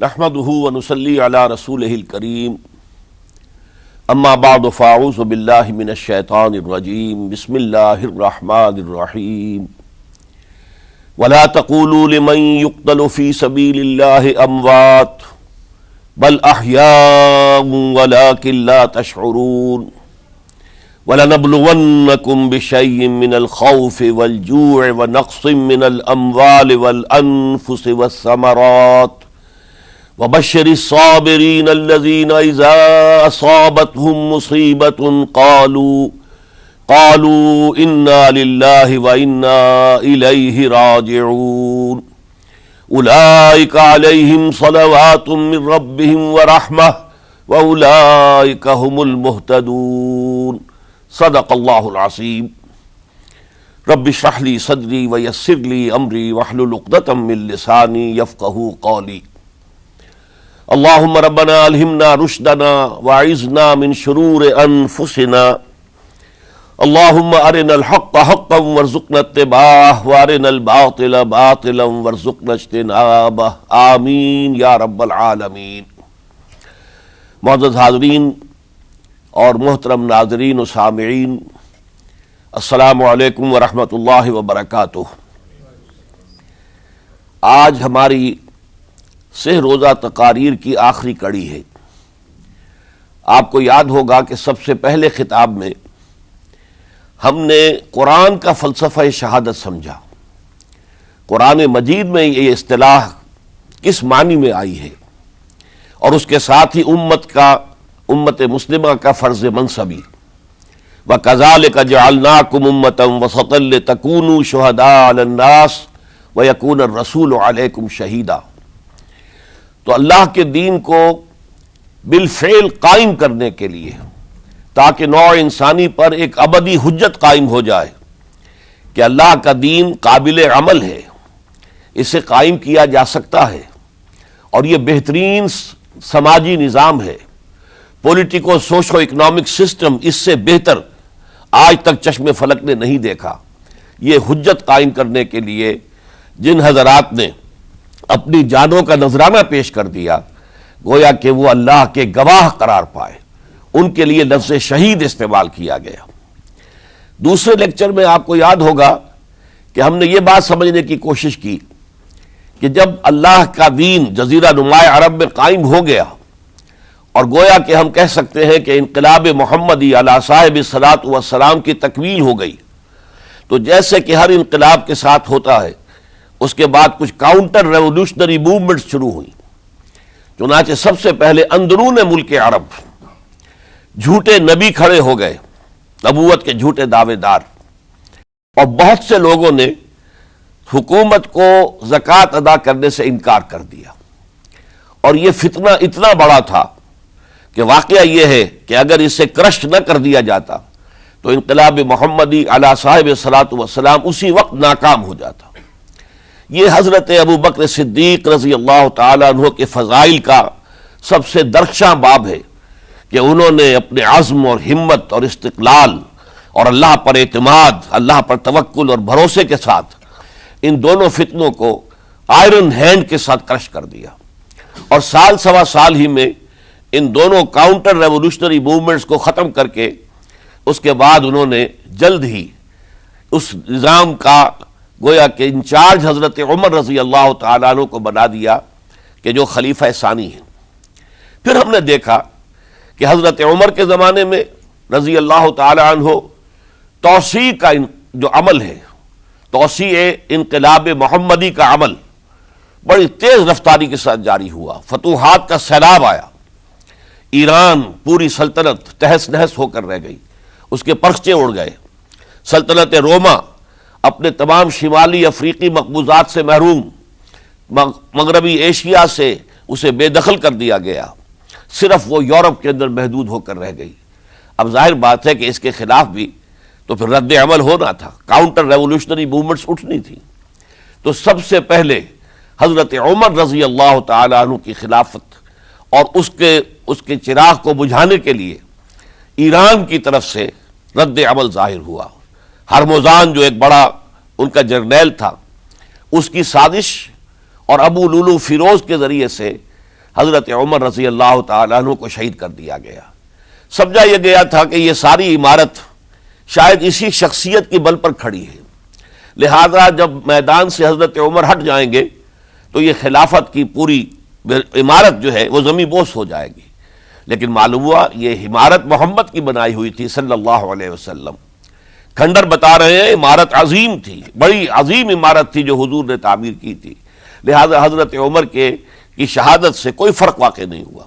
نحمده ونصلي على رسوله الكريم اما بعد فاعوذ بالله من الشيطان الرجيم بسم الله الرحمن الرحيم ولا تقولوا لمن يقتل في سبيل الله اموات بل احياء ولكن لا تشعرون وَلَنَبْلُوَنَّكُمْ بِشَيْءٍ مِّنَ الْخَوْفِ وَالْجُوعِ وَنَقْصٍ مِّنَ الْأَمْوَالِ وَالْأَنفُسِ وَالثَّمَرَاتِ وَبَشِّرِ الصَّابِرِينَ الَّذِينَ إِذَا أَصَابَتْهُم مُّصِيبَةٌ قَالُوا إِنَّا لِلَّهِ وَإِنَّا إِلَيْهِ رَاجِعُونَ أُولَٰئِكَ عَلَيْهِمْ صَلَوَاتٌ مِّن رَّبِّهِمْ وَرَحْمَةٌ وَأُولَٰئِكَ هُمُ الْمُهْتَدُونَ صدق اللہ العظیم۔ رب اشرح لي صدری ویسر لي امری واحلل عقدۃ من لسانی یفقہوا قولی۔ اللہم ربنا الہمنا رشدنا واعذنا من شرور انفسنا، اللہم ارنا الحق حقا وارزقنا اتباعہ وارنا الباطل باطلا وارزقنا اجتنابہ، آمین یا رب العالمین۔ معزز حاضرین اور محترم ناظرین و سامعین، السلام علیکم ورحمۃ اللہ وبرکاتہ۔ آج ہماری سہ روزہ تقاریر کی آخری کڑی ہے۔ آپ کو یاد ہوگا کہ سب سے پہلے خطاب میں ہم نے قرآن کا فلسفہ شہادت سمجھا، قرآن مجید میں یہ اصطلاح کس معنی میں آئی ہے، اور اس کے ساتھ ہی امت مسلمہ کا فرض منصبی، وَكَذَلِكَ جَعَلْنَاكُمْ أُمَّةً وَسَطًا لِتَكُونُوا شُهَدَاءَ عَلَى النَّاسِ وَيَكُونَ الرَّسُولُ عَلَيْكُمْ شَهِيدًا۔ تو اللہ کے دین کو بالفعل قائم کرنے کے لیے، تاکہ نوع انسانی پر ایک ابدی حجت قائم ہو جائے کہ اللہ کا دین قابل عمل ہے، اسے قائم کیا جا سکتا ہے، اور یہ بہترین سماجی نظام ہے، پولیٹیکو سوشو اکنامک سسٹم اس سے بہتر آج تک چشم فلک نے نہیں دیکھا۔ یہ حجت قائم کرنے کے لیے جن حضرات نے اپنی جانوں کا نذرانہ پیش کر دیا، گویا کہ وہ اللہ کے گواہ قرار پائے، ان کے لیے لفظ شہید استعمال کیا گیا۔ دوسرے لیکچر میں آپ کو یاد ہوگا کہ ہم نے یہ بات سمجھنے کی کوشش کی کہ جب اللہ کا دین جزیرہ نماء عرب میں قائم ہو گیا، اور گویا کہ ہم کہہ سکتے ہیں کہ انقلاب محمدی علی صاحب الصلاۃ والسلام کی تکمیل ہو گئی، تو جیسے کہ ہر انقلاب کے ساتھ ہوتا ہے، اس کے بعد کچھ کاؤنٹر ریولوشنری موومنٹ شروع ہوئی۔ چنانچہ سب سے پہلے اندرون ملک عرب جھوٹے نبی کھڑے ہو گئے، نبوت کے جھوٹے دعوے دار، اور بہت سے لوگوں نے حکومت کو زکوٰۃ ادا کرنے سے انکار کر دیا، اور یہ فتنہ اتنا بڑا تھا کہ واقعہ یہ ہے کہ اگر اسے کرش نہ کر دیا جاتا تو انقلاب محمدی علی صاحب الصلاۃ والسلام اسی وقت ناکام ہو جاتا۔ یہ حضرت ابو بکر صدیق رضی اللہ تعالیٰ عنہ کے فضائل کا سب سے درخشاں باب ہے کہ انہوں نے اپنے عزم اور ہمت اور استقلال اور اللہ پر اعتماد، اللہ پر توکل اور بھروسے کے ساتھ ان دونوں فتنوں کو آئرن ہینڈ کے ساتھ کرش کر دیا، اور سال سوا سال ہی میں ان دونوں کاؤنٹر ریولوشنری موومنٹس کو ختم کر کے اس کے بعد انہوں نے جلد ہی اس نظام کا گویا کہ انچارج حضرت عمر رضی اللہ تعالیٰ عنہ کو بنا دیا کہ جو خلیفہ ثانی ہیں۔ پھر ہم نے دیکھا کہ حضرت عمر کے زمانے میں رضی اللہ تعالیٰ عنہ توسیع کا جو عمل ہے، توسیع انقلاب محمدی کا عمل بڑی تیز رفتاری کے ساتھ جاری ہوا، فتوحات کا سیلاب آیا، ایران پوری سلطنت تہس نہس ہو کر رہ گئی، اس کے پرچے اڑ گئے، سلطنت روما اپنے تمام شمالی افریقی مقبوضات سے محروم، مغربی ایشیا سے اسے بے دخل کر دیا گیا، صرف وہ یورپ کے اندر محدود ہو کر رہ گئی۔ اب ظاہر بات ہے کہ اس کے خلاف بھی تو پھر رد عمل ہونا تھا، کاؤنٹر ریولوشنری موومنٹس اٹھنی تھی۔ تو سب سے پہلے حضرت عمر رضی اللہ تعالیٰ عنہ کی خلافت اور اس کے چراغ کو بجھانے کے لیے ایران کی طرف سے رد عمل ظاہر ہوا۔ ہرموزان جو ایک بڑا ان کا جرنیل تھا، اس کی سازش اور ابو لولو فیروز کے ذریعے سے حضرت عمر رضی اللہ تعالیٰ عنہ کو شہید کر دیا گیا۔ سمجھا یہ گیا تھا کہ یہ ساری عمارت شاید اسی شخصیت کی بل پر کھڑی ہے، لہذا جب میدان سے حضرت عمر ہٹ جائیں گے تو یہ خلافت کی پوری عمارت جو ہے وہ زمین بوس ہو جائے گی۔ لیکن معلوم ہوا یہ عمارت محمد کی بنائی ہوئی تھی صلی اللہ علیہ وسلم۔ کھنڈر بتا رہے ہیں عمارت عظیم تھی، بڑی عظیم عمارت تھی جو حضور نے تعمیر کی تھی، لہذا حضرت عمر کی شہادت سے کوئی فرق واقع نہیں ہوا۔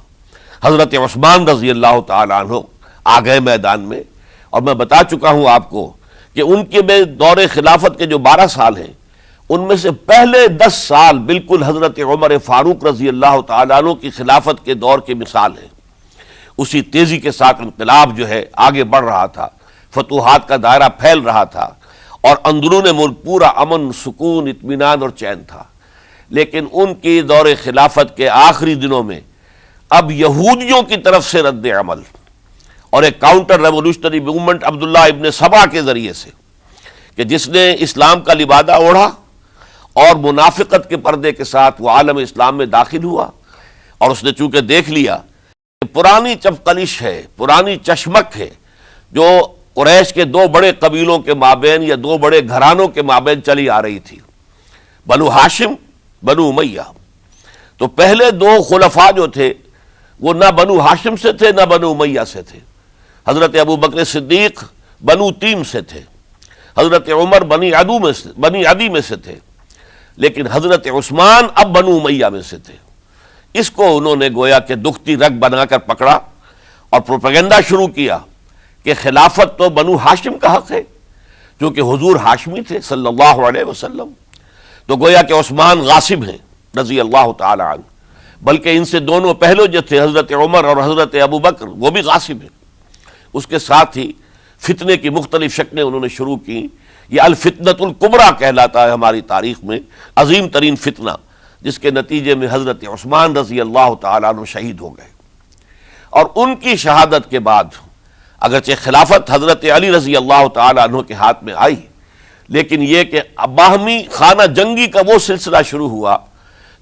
حضرت عثمان رضی اللہ تعالیٰ عنہ آ گئے میدان میں، اور میں بتا چکا ہوں آپ کو کہ ان کے دور خلافت کے جو 12 سال ہیں ان میں سے پہلے 10 سال بالکل حضرت عمر فاروق رضی اللہ تعالیٰ عنہ کی خلافت کے دور کی مثال ہے۔ اسی تیزی کے ساتھ انقلاب جو ہے آگے بڑھ رہا تھا، فتوحات کا دائرہ پھیل رہا تھا، اور اندرون ملک پورا امن، سکون، اطمینان اور چین تھا۔ لیکن ان کی دور خلافت کے آخری دنوں میں اب یہودیوں کی طرف سے رد عمل اور ایک کاؤنٹر ریولوشنری موومنٹ عبداللہ ابن سبا کے ذریعے سے، کہ جس نے اسلام کا لبادہ اوڑھا اور منافقت کے پردے کے ساتھ وہ عالم اسلام میں داخل ہوا، اور اس نے چونکہ دیکھ لیا کہ پرانی چپقلش ہے، پرانی چشمک ہے جو قریش کے 2 بڑے قبیلوں کے مابین یا 2 بڑے گھرانوں کے مابین چلی آ رہی تھی، بنو ہاشم، بنو امیہ۔ تو پہلے 2 خلفاء جو تھے وہ نہ بنو ہاشم سے تھے نہ بنو امیہ سے تھے۔ حضرت ابو بکر صدیق بنو تیم سے تھے، حضرت عمر بنی عدی میں سے تھے، لیکن حضرت عثمان اب بنو امیہ میں سے تھے۔ اس کو انہوں نے گویا کہ دکھتی رگ بنا کر پکڑا اور پروپیگنڈا شروع کیا کہ خلافت تو بنو ہاشم کا حق ہے، کیونکہ حضور ہاشمی تھے صلی اللہ علیہ وسلم۔ تو گویا کہ عثمان غاصب ہیں رضی اللہ تعالی عنہ، بلکہ ان سے دونوں پہلو جو تھے حضرت عمر اور حضرت ابو بکر وہ بھی غاصب ہیں۔ اس کے ساتھ ہی فتنے کی مختلف شکلیں انہوں نے شروع کی۔ یہ الفتنۃ الکبریٰ کہلاتا ہے ہماری تاریخ میں، عظیم ترین فتنہ، جس کے نتیجے میں حضرت عثمان رضی اللہ تعالیٰ عنہ شہید ہو گئے۔ اور ان کی شہادت کے بعد اگرچہ خلافت حضرت علی رضی اللہ تعالیٰ عنہ کے ہاتھ میں آئی، لیکن یہ کہ باہمی خانہ جنگی کا وہ سلسلہ شروع ہوا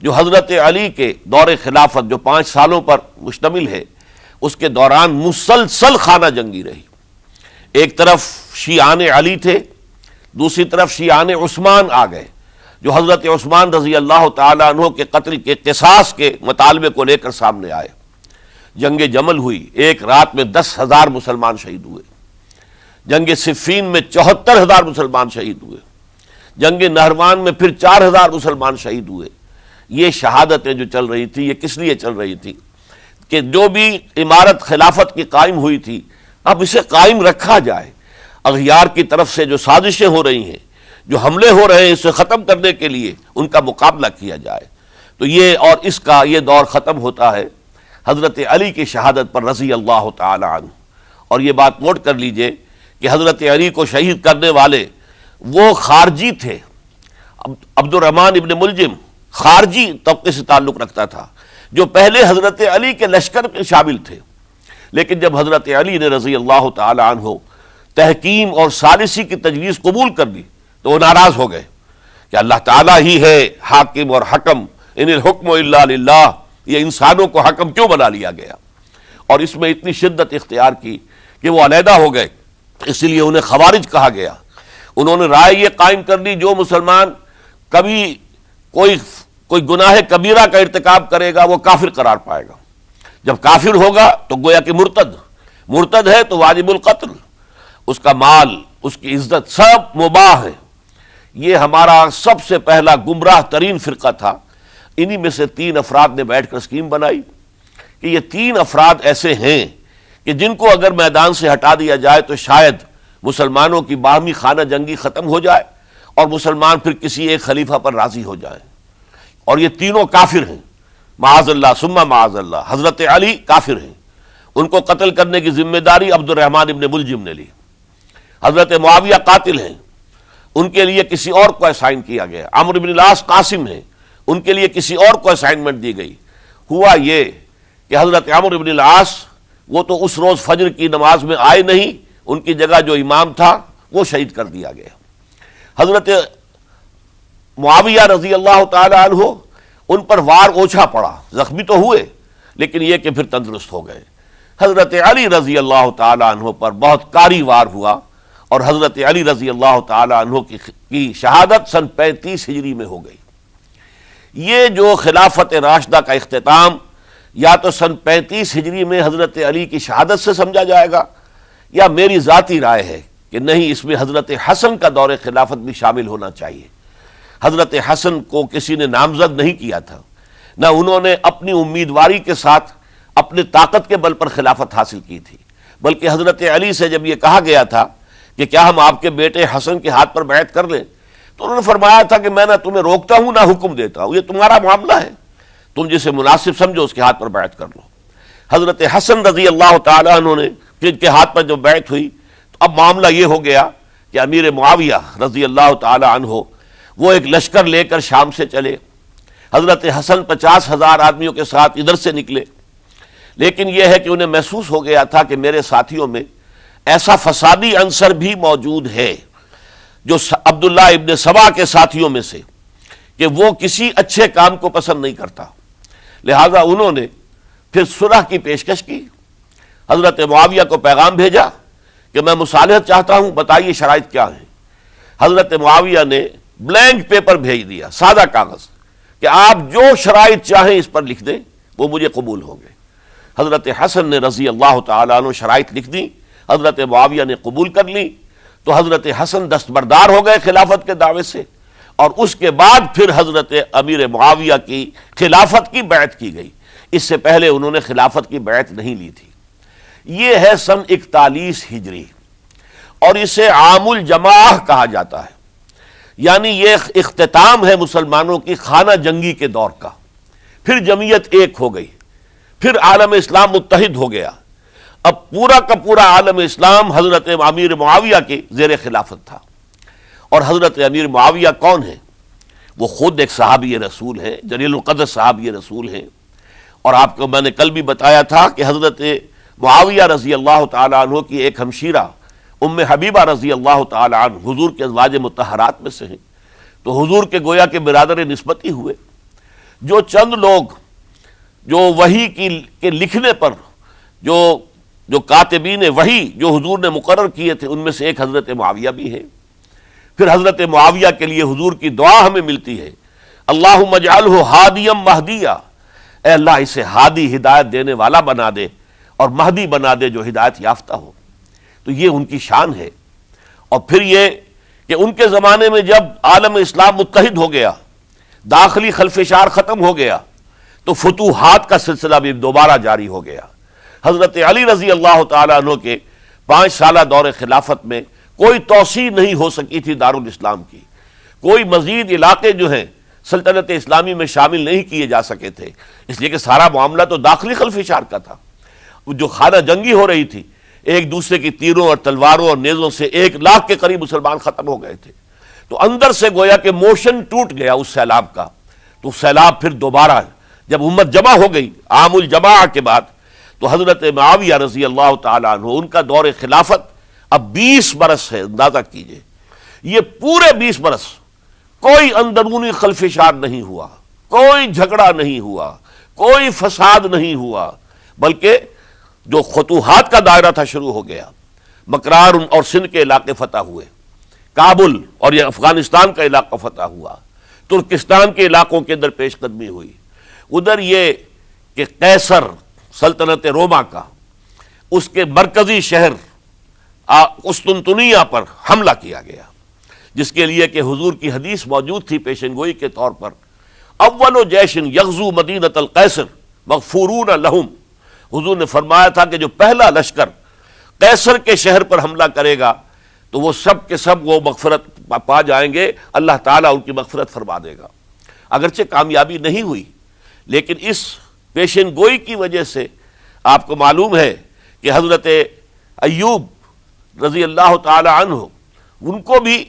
جو حضرت علی کے دور خلافت جو 5 سالوں پر مشتمل ہے، اس کے دوران مسلسل خانہ جنگی رہی۔ ایک طرف شیعان علی تھے، دوسری طرف شیعان عثمان آ گئے، جو حضرت عثمان رضی اللہ تعالیٰ عنہ کے قتل کے قصاص کے مطالبے کو لے کر سامنے آئے۔ جنگ جمل ہوئی، ایک رات میں 10,000 مسلمان شہید ہوئے۔ جنگ صفین میں 74,000 مسلمان شہید ہوئے۔ جنگ نہروان میں پھر 4,000 مسلمان شہید ہوئے۔ یہ شہادتیں جو چل رہی تھی یہ کس لیے چل رہی تھی کہ جو بھی عمارت خلافت کی قائم ہوئی تھی اب اسے قائم رکھا جائے، اغیار کی طرف سے جو سازشیں ہو رہی ہیں، جو حملے ہو رہے ہیں، اسے ختم کرنے کے لیے ان کا مقابلہ کیا جائے۔ تو یہ اور اس کا یہ دور ختم ہوتا ہے حضرت علی کی شہادت پر رضی اللہ تعالی عنہ۔ اور یہ بات نوٹ کر لیجئے کہ حضرت علی کو شہید کرنے والے وہ خارجی تھے۔ عبد الرحمن ابن ملجم خارجی طبقے سے تعلق رکھتا تھا، جو پہلے حضرت علی کے لشکر میں شامل تھے، لیکن جب حضرت علی نے رضی اللہ تعالی عنہ تحکیم اور ثالثی کی تجویز قبول کر لی تو وہ ناراض ہو گئے کہ اللہ تعالیٰ ہی ہے حاکم اور حکم، ان الحکم الا للہ، یہ انسانوں کو حکم کیوں بنا لیا گیا؟ اور اس میں اتنی شدت اختیار کی کہ وہ علیحدہ ہو گئے، اس لیے انہیں خوارج کہا گیا۔ انہوں نے رائے یہ قائم کر دی جو مسلمان کبھی کوئی گناہ کبیرہ کا ارتکاب کرے گا وہ کافر قرار پائے گا، جب کافر ہوگا تو گویا کہ مرتد ہے تو واجب القتل، اس کا مال، اس کی عزت سب مباح ہے۔ یہ ہمارا سب سے پہلا گمراہ ترین فرقہ تھا۔ انہی میں سے 3 افراد نے بیٹھ کر اسکیم بنائی کہ یہ 3 افراد ایسے ہیں کہ جن کو اگر میدان سے ہٹا دیا جائے تو شاید مسلمانوں کی باہمی خانہ جنگی ختم ہو جائے اور مسلمان پھر کسی ایک خلیفہ پر راضی ہو جائیں۔ اور یہ تینوں کافر ہیں، معاذ اللہ ثم معاذ اللہ۔ حضرت علی کافر ہیں، ان کو قتل کرنے کی ذمہ داری عبد الرحمن ابن ملجم نے لی۔ حضرت معاویہ قاتل ہیں، ان کے لیے کسی اور کو اسائن کیا گیا۔ عمرو بن العاص قاسم ہیں، ان کے لیے کسی اور کو اسائنمنٹ دی گئی۔ ہوا یہ کہ حضرت عمرو بن العاص وہ تو اس روز فجر کی نماز میں آئے نہیں، ان کی جگہ جو امام تھا وہ شہید کر دیا گیا۔ حضرت معاویہ رضی اللہ تعالی عنہ ان پر وار اوچھا پڑا، زخمی تو ہوئے لیکن یہ کہ پھر تندرست ہو گئے۔ حضرت علی رضی اللہ تعالی عنہ پر بہت کاری وار ہوا، اور حضرت علی رضی اللہ تعالی عنہ کی شہادت سن 35 ہجری میں ہو گئی۔ یہ جو خلافت راشدہ کا اختتام یا تو سن 35 ہجری میں حضرت علی کی شہادت سے سمجھا جائے گا، یا میری ذاتی رائے ہے کہ نہیں، اس میں حضرت حسن کا دور خلافت بھی شامل ہونا چاہیے۔ حضرت حسن کو کسی نے نامزد نہیں کیا تھا، نہ انہوں نے اپنی امیدواری کے ساتھ اپنے طاقت کے بل پر خلافت حاصل کی تھی، بلکہ حضرت علی سے جب یہ کہا گیا تھا کہ کیا ہم آپ کے بیٹے حسن کے ہاتھ پر بیعت کر لیں، تو انہوں نے فرمایا تھا کہ میں نہ تمہیں روکتا ہوں نہ حکم دیتا ہوں، یہ تمہارا معاملہ ہے، تم جسے مناسب سمجھو اس کے ہاتھ پر بیعت کر لو۔ حضرت حسن رضی اللہ تعالیٰ عنہ نے جن کے ہاتھ پر جو بیعت ہوئی، تو اب معاملہ یہ ہو گیا کہ امیر معاویہ رضی اللہ تعالیٰ عنہ وہ ایک لشکر لے کر شام سے چلے۔ حضرت حسن 50,000 آدمیوں کے ساتھ ادھر سے نکلے، لیکن یہ ہے کہ انہیں محسوس ہو گیا تھا کہ میرے ساتھیوں میں ایسا فسادی عنصر بھی موجود ہے جو عبداللہ ابن سبا کے ساتھیوں میں سے، کہ وہ کسی اچھے کام کو پسند نہیں کرتا، لہذا انہوں نے پھر صلح کی پیشکش کی۔ حضرت معاویہ کو پیغام بھیجا کہ میں مصالحت چاہتا ہوں، بتائیے شرائط کیا ہیں۔ حضرت معاویہ نے بلینک پیپر بھیج دیا، سادہ کاغذ، کہ آپ جو شرائط چاہیں اس پر لکھ دیں، وہ مجھے قبول ہوں گے۔ حضرت حسن نے رضی اللہ تعالیٰ عنہ شرائط لکھ دی، حضرت معاویہ نے قبول کر لی، تو حضرت حسن دستبردار ہو گئے خلافت کے دعوے سے، اور اس کے بعد پھر حضرت امیر معاویہ کی خلافت کی بیعت کی گئی۔ اس سے پہلے انہوں نے خلافت کی بیعت نہیں لی تھی۔ یہ ہے سن 41 ہجری، اور اسے عام الجماع کہا جاتا ہے، یعنی یہ اختتام ہے مسلمانوں کی خانہ جنگی کے دور کا۔ پھر جمعیت ایک ہو گئی، پھر عالم اسلام متحد ہو گیا۔ اب پورا کا پورا عالم اسلام حضرت امیر معاویہ کے زیر خلافت تھا۔ اور حضرت امیر معاویہ کون ہیں؟ وہ خود ایک صحابی رسول ہیں، جلیل القدر صحابی رسول ہیں، اور آپ کو میں نے کل بھی بتایا تھا کہ حضرت معاویہ رضی اللہ تعالیٰ عنہ کی ایک ہمشیرہ ام حبیبہ رضی اللہ تعالیٰ عنہ حضور کے ازواج مطہرات میں سے ہیں، تو حضور کے گویا کے برادر نسبتی ہوئے۔ جو چند لوگ جو وحی کے لکھنے پر جو کاتبین وحی جو حضور نے مقرر کیے تھے، ان میں سے ایک حضرت معاویہ بھی ہے۔ پھر حضرت معاویہ کے لیے حضور کی دعا ہمیں ملتی ہے، اللہم اجعلہ ہادیا مہدیا، اے اللہ اسے ہادی ہدایت دینے والا بنا دے، اور مہدی بنا دے جو ہدایت یافتہ ہو۔ تو یہ ان کی شان ہے۔ اور پھر یہ کہ ان کے زمانے میں جب عالم اسلام متحد ہو گیا، داخلی خلفشار ختم ہو گیا، تو فتوحات کا سلسلہ بھی دوبارہ جاری ہو گیا۔ حضرت علی رضی اللہ تعالیٰ عنہ کے 5 سالہ دور خلافت میں کوئی توسیع نہیں ہو سکی تھی دارالاسلام کی، کوئی مزید علاقے جو ہیں سلطنت اسلامی میں شامل نہیں کیے جا سکے تھے، اس لیے کہ سارا معاملہ تو داخلی خلفشار کا تھا۔ جو خانہ جنگی ہو رہی تھی، ایک دوسرے کی تیروں اور تلواروں اور نیزوں سے 1 لاکھ کے قریب مسلمان ختم ہو گئے تھے، تو اندر سے گویا کہ موشن ٹوٹ گیا اس سیلاب کا۔ تو سیلاب پھر دوبارہ جب امت جمع ہو گئی عام الجماع کے بعد، تو حضرت معاویہ رضی اللہ تعالیٰ عنہ ان کا دور خلافت اب 20 برس ہے۔ اندازہ کیجئے، یہ پورے 20 برس کوئی اندرونی خلفشار نہیں ہوا، کوئی جھگڑا نہیں ہوا، کوئی فساد نہیں ہوا، بلکہ جو فتوحات کا دائرہ تھا شروع ہو گیا۔ مکرار اور سندھ کے علاقے فتح ہوئے، کابل اور یہ افغانستان کا علاقہ فتح ہوا، ترکستان کے علاقوں کے اندر پیش قدمی ہوئی۔ ادھر یہ کہ قیصر سلطنت روما کا اس کے مرکزی شہر قسطنطنیہ پر حملہ کیا گیا، جس کے لیے کہ حضور کی حدیث موجود تھی پیشن گوئی کے طور پر، اول جیش یغزو مدینۃ القیصر مغفورون لہم۔ حضور نے فرمایا تھا کہ جو پہلا لشکر قیصر کے شہر پر حملہ کرے گا تو وہ سب کے سب وہ مغفرت پا جائیں گے، اللہ تعالیٰ ان کی مغفرت فرما دے گا۔ اگرچہ کامیابی نہیں ہوئی، لیکن اس پیشن گوئی کی وجہ سے آپ کو معلوم ہے کہ حضرت ایوب رضی اللہ تعالی عنہ ان کو بھی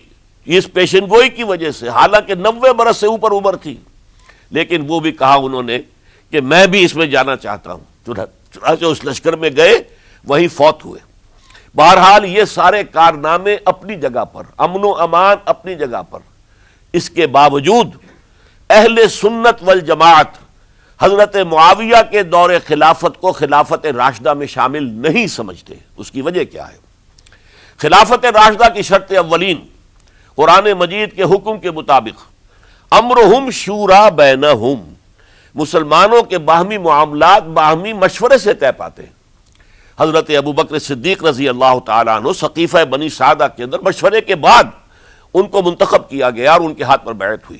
اس پیشن گوئی کی وجہ سے، حالانکہ 90 برس سے اوپر عمر تھی، لیکن وہ بھی کہا انہوں نے کہ میں بھی اس میں جانا چاہتا ہوں، چنانچہ اس لشکر میں گئے، وہیں فوت ہوئے۔ بہرحال یہ سارے کارنامے اپنی جگہ پر، امن و امان اپنی جگہ پر، اس کے باوجود اہل سنت والجماعت حضرت معاویہ کے دور خلافت کو خلافت راشدہ میں شامل نہیں سمجھتے. اس کی وجہ کیا ہے؟ خلافت راشدہ کی شرط اولین قرآن مجید کے حکم کے مطابق امرہم شورا بینہم، مسلمانوں کے باہمی معاملات باہمی مشورے سے طے پاتے ہیں. حضرت ابو بکر صدیق رضی اللہ تعالیٰ عنہ سقیفہ بنی سعدہ کے اندر مشورے کے بعد ان کو منتخب کیا گیا اور ان کے ہاتھ پر بیعت ہوئی.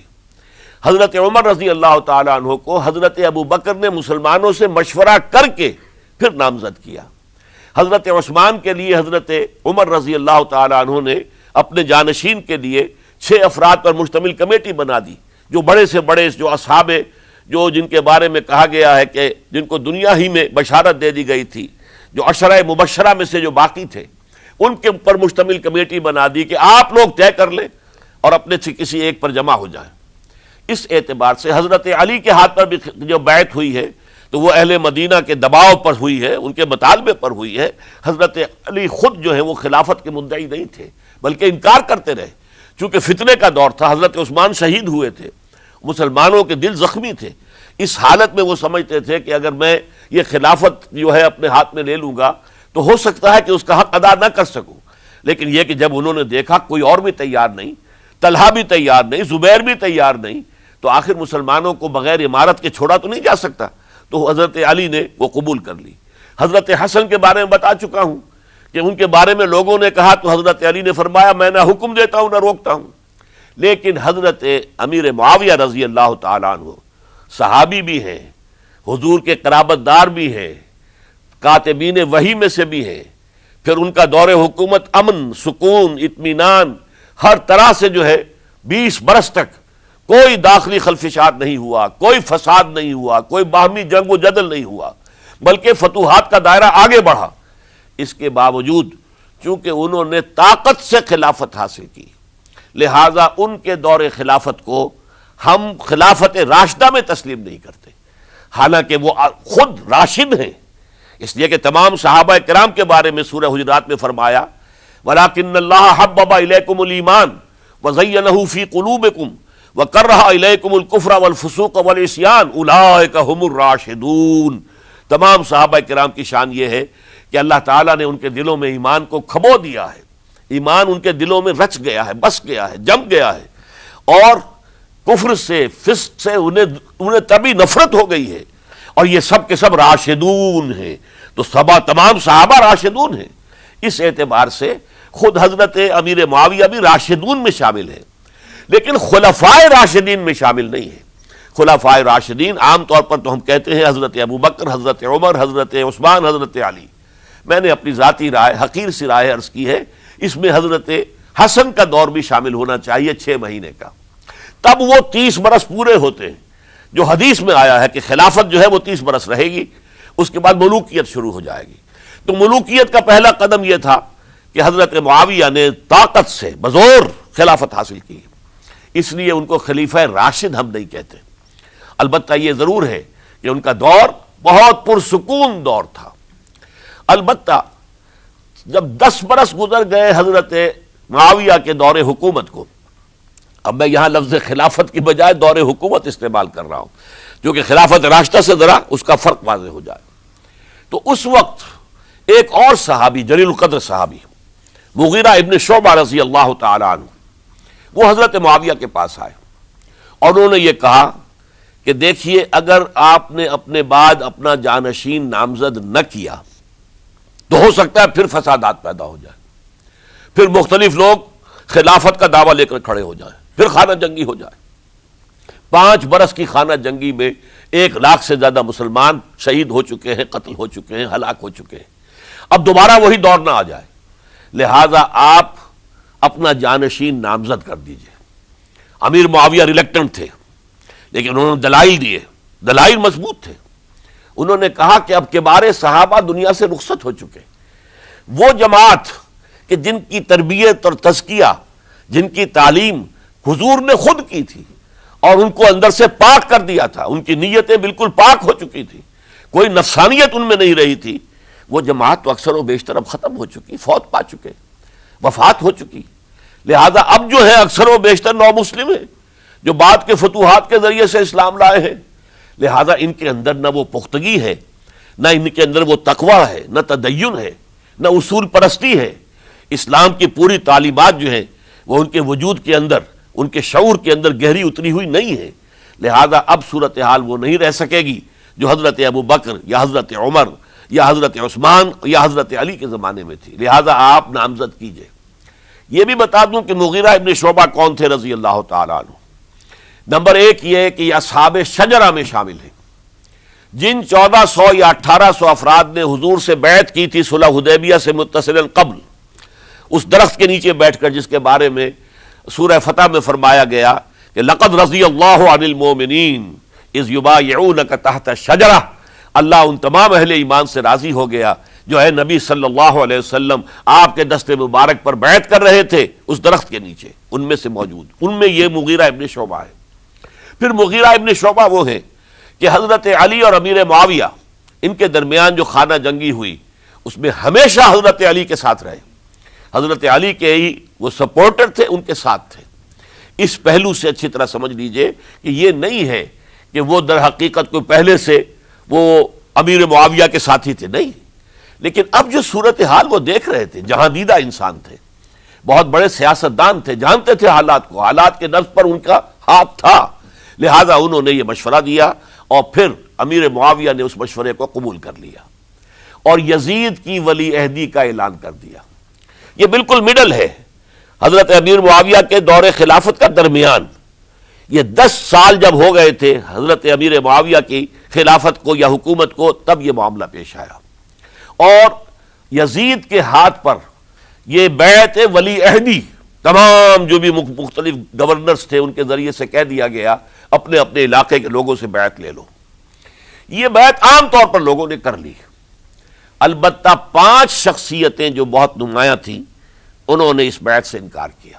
حضرت عمر رضی اللہ تعالیٰ عنہ کو حضرت ابو بکر نے مسلمانوں سے مشورہ کر کے پھر نامزد کیا. حضرت عثمان کے لیے حضرت عمر رضی اللہ تعالیٰ عنہ نے اپنے جانشین کے لیے 6 افراد پر مشتمل کمیٹی بنا دی، جو بڑے سے بڑے جو اصحاب جو جن کے بارے میں کہا گیا ہے کہ جن کو دنیا ہی میں بشارت دے دی گئی تھی، جو عشرہ مبشرہ میں سے جو باقی تھے، ان کے اوپر مشتمل کمیٹی بنا دی کہ آپ لوگ طے کر لیں اور اپنے سے کسی ایک پر جمع ہو جائیں. اس اعتبار سے حضرت علی کے ہاتھ پر بھی جو بیعت ہوئی ہے تو وہ اہل مدینہ کے دباؤ پر ہوئی ہے، ان کے مطالبے پر ہوئی ہے. حضرت علی خود جو ہے وہ خلافت کے مدعی نہیں تھے بلکہ انکار کرتے رہے، چونکہ فتنے کا دور تھا. حضرت عثمان شہید ہوئے تھے، مسلمانوں کے دل زخمی تھے. اس حالت میں وہ سمجھتے تھے کہ اگر میں یہ خلافت جو ہے اپنے ہاتھ میں لے لوں گا تو ہو سکتا ہے کہ اس کا حق ادا نہ کر سکوں. لیکن یہ کہ جب انہوں نے دیکھا کوئی اور بھی تیار نہیں، طلحہ بھی تیار نہیں، زبیر بھی تیار نہیں، تو آخر مسلمانوں کو بغیر امارت کے چھوڑا تو نہیں جا سکتا. تو حضرت علی نے وہ قبول کر لی. حضرت حسن کے بارے میں بتا چکا ہوں کہ ان کے بارے میں لوگوں نے کہا تو حضرت علی نے فرمایا میں نہ حکم دیتا ہوں نہ روکتا ہوں. لیکن حضرت امیر معاویہ رضی اللہ تعالیٰ عنہ صحابی بھی ہیں، حضور کے قرابت دار بھی ہیں، کاتبین وحی میں سے بھی ہیں. پھر ان کا دور حکومت امن، سکون، اطمینان ہر طرح سے جو ہے 20 برس تک کوئی داخلی خلفشات نہیں ہوا، کوئی فساد نہیں ہوا، کوئی باہمی جنگ و جدل نہیں ہوا، بلکہ فتوحات کا دائرہ آگے بڑھا. اس کے باوجود چونکہ انہوں نے طاقت سے خلافت حاصل کی، لہذا ان کے دور خلافت کو ہم خلافت راشدہ میں تسلیم نہیں کرتے، حالانکہ وہ خود راشد ہیں. اس لیے کہ تمام صحابہ کرام کے بارے میں سورہ حجرات میں فرمایا وَلَٰكِنَّ اللَّهَ حَبَّبَ إِلَيْكُمُ الْإِيمَانَ وَزَيَّنَهُ فِي قُلُوبِكُمْ وَكَرَّهَ إِلَيْكُمُ الْكُفْرَ وَالْفُسُوقَ وَالْعِصْيَانَ أُولَٰئِكَ هُمُ الرَّاشِدُونَ. تمام صحابہ کرام کی شان یہ ہے کہ اللہ تعالیٰ نے ان کے دلوں میں ایمان کو کھبو دیا ہے، ایمان ان کے دلوں میں رچ گیا ہے، بس گیا ہے، جم گیا ہے، اور کفر سے، فسق سے انہیں تبھی نفرت ہو گئی ہے. اور یہ سب کے سب راشدون ہیں. تو تمام صحابہ راشدون ہیں. اس اعتبار سے خود حضرت امیر معاویہ بھی راشدون میں شامل ہے، لیکن خلفائے راشدین میں شامل نہیں ہے. خلفائے راشدین عام طور پر تو ہم کہتے ہیں حضرت ابو بکر، حضرت عمر، حضرت عثمان، حضرت علی. میں نے اپنی ذاتی رائے، حقیر سی رائے عرض کی ہے، اس میں حضرت حسن کا دور بھی شامل ہونا چاہیے 6 مہینے کا. تب وہ 30 برس پورے ہوتے ہیں جو حدیث میں آیا ہے کہ خلافت جو ہے وہ 30 برس رہے گی، اس کے بعد ملوکیت شروع ہو جائے گی. تو ملوکیت کا پہلا قدم یہ تھا کہ حضرت معاویہ نے طاقت سے بزور خلافت حاصل کی. اس لیے ان کو خلیفہ راشد ہم نہیں کہتے. البتہ یہ ضرور ہے کہ ان کا دور بہت پرسکون دور تھا. البتہ جب 10 برس گزر گئے حضرت معاویہ کے دور حکومت کو، اب میں یہاں لفظ خلافت کی بجائے دور حکومت استعمال کر رہا ہوں جو کہ خلافت راشدہ سے ذرا اس کا فرق واضح ہو جائے. تو اس وقت ایک اور صحابی، جلیل القدر صحابی مغیرہ ابن شعبہ رضی اللہ تعالی عنہ، وہ حضرت معاویہ کے پاس آئے اور انہوں نے یہ کہا کہ دیکھیے اگر آپ نے اپنے بعد اپنا جانشین نامزد نہ کیا تو ہو سکتا ہے پھر فسادات پیدا ہو جائیں، پھر مختلف لوگ خلافت کا دعویٰ لے کر کھڑے ہو جائیں، پھر خانہ جنگی ہو جائے. 5 برس کی خانہ جنگی میں 1 لاکھ سے زیادہ مسلمان شہید ہو چکے ہیں، قتل ہو چکے ہیں، ہلاک ہو چکے ہیں. اب دوبارہ وہی دور نہ آ جائے، لہذا آپ اپنا جانشین نامزد کر دیجئے. امیر معاویہ ریلیکٹنٹ تھے، لیکن انہوں نے دلائل دیے، دلائل مضبوط تھے. انہوں نے کہا کہ اب کبار صحابہ دنیا سے رخصت ہو چکے، وہ جماعت کہ جن کی تربیت اور تزکیہ، جن کی تعلیم حضور نے خود کی تھی اور ان کو اندر سے پاک کر دیا تھا، ان کی نیتیں بالکل پاک ہو چکی تھی، کوئی نفسانیت ان میں نہیں رہی تھی، وہ جماعت تو اکثر و بیشتر اب ختم ہو چکی، فوت پا چکے، وفات ہو چکی. لہذا اب جو ہے اکثر و بیشتر نو مسلم ہیں جو بعد کے فتوحات کے ذریعے سے اسلام لائے ہیں. لہذا ان کے اندر نہ وہ پختگی ہے، نہ ان کے اندر وہ تقوی ہے، نہ تدین ہے، نہ اصول پرستی ہے. اسلام کی پوری تعلیمات جو ہیں وہ ان کے وجود کے اندر، ان کے شعور کے اندر گہری اتری ہوئی نہیں ہے. لہذا اب صورتحال وہ نہیں رہ سکے گی جو حضرت ابو بکر یا حضرت عمر یا حضرت عثمان یا حضرت علی کے زمانے میں تھی. لہذا آپ نامزد کیجئے. یہ بھی بتا دوں کہ مغیرہ ابن شعبہ کون تھے رضی اللہ تعالیٰ عنہ. نمبر ایک یہ ہے کہ یہ اصحاب شجرہ میں شامل ہیں، جن 1400 یا 1800 افراد نے حضور سے بیعت کی تھی صلح حدیبیہ سے متصلا قبل، اس درخت کے نیچے بیٹھ کر جس کے بارے میں سورہ فتح میں فرمایا گیا کہ لقد رضی اللہ عن المؤمنین اذ یبایعونک تحت الشجرہ. اللہ ان تمام اہل ایمان سے راضی ہو گیا جو ہے نبی صلی اللہ علیہ وسلم آپ کے دست مبارک پر بیعت کر رہے تھے اس درخت کے نیچے، ان میں سے موجود، ان میں یہ مغیرہ ابن شعبہ ہے. پھر مغیرہ ابن شعبہ وہ ہیں کہ حضرت علی اور امیر معاویہ ان کے درمیان جو خانہ جنگی ہوئی اس میں ہمیشہ حضرت علی کے ساتھ رہے، حضرت علی کے ہی وہ سپورٹر تھے، ان کے ساتھ تھے. اس پہلو سے اچھی طرح سمجھ لیجئے کہ یہ نہیں ہے کہ وہ در حقیقت کو پہلے سے وہ امیر معاویہ کے ساتھی تھے، نہیں. لیکن اب جو صورتحال وہ دیکھ رہے تھے، جہاں دیدہ انسان تھے، بہت بڑے سیاستدان تھے، جانتے تھے حالات کو، حالات کے نبض پر ان کا ہاتھ تھا. لہذا انہوں نے یہ مشورہ دیا اور پھر امیر معاویہ نے اس مشورے کو قبول کر لیا اور یزید کی ولی عہدی کا اعلان کر دیا. یہ بالکل مڈل ہے حضرت امیر معاویہ کے دور خلافت کا درمیان. یہ 10 سال جب ہو گئے تھے حضرت امیر معاویہ کی خلافت کو یا حکومت کو، تب یہ معاملہ پیش آیا اور یزید کے ہاتھ پر یہ بیعت ولی عہدی تمام جو بھی مختلف گورنرز تھے ان کے ذریعے سے کہہ دیا گیا اپنے اپنے علاقے کے لوگوں سے بیعت لے لو. یہ بیعت عام طور پر لوگوں نے کر لی. البتہ 5 شخصیتیں جو بہت نمایاں تھیں انہوں نے اس بیعت سے انکار کیا.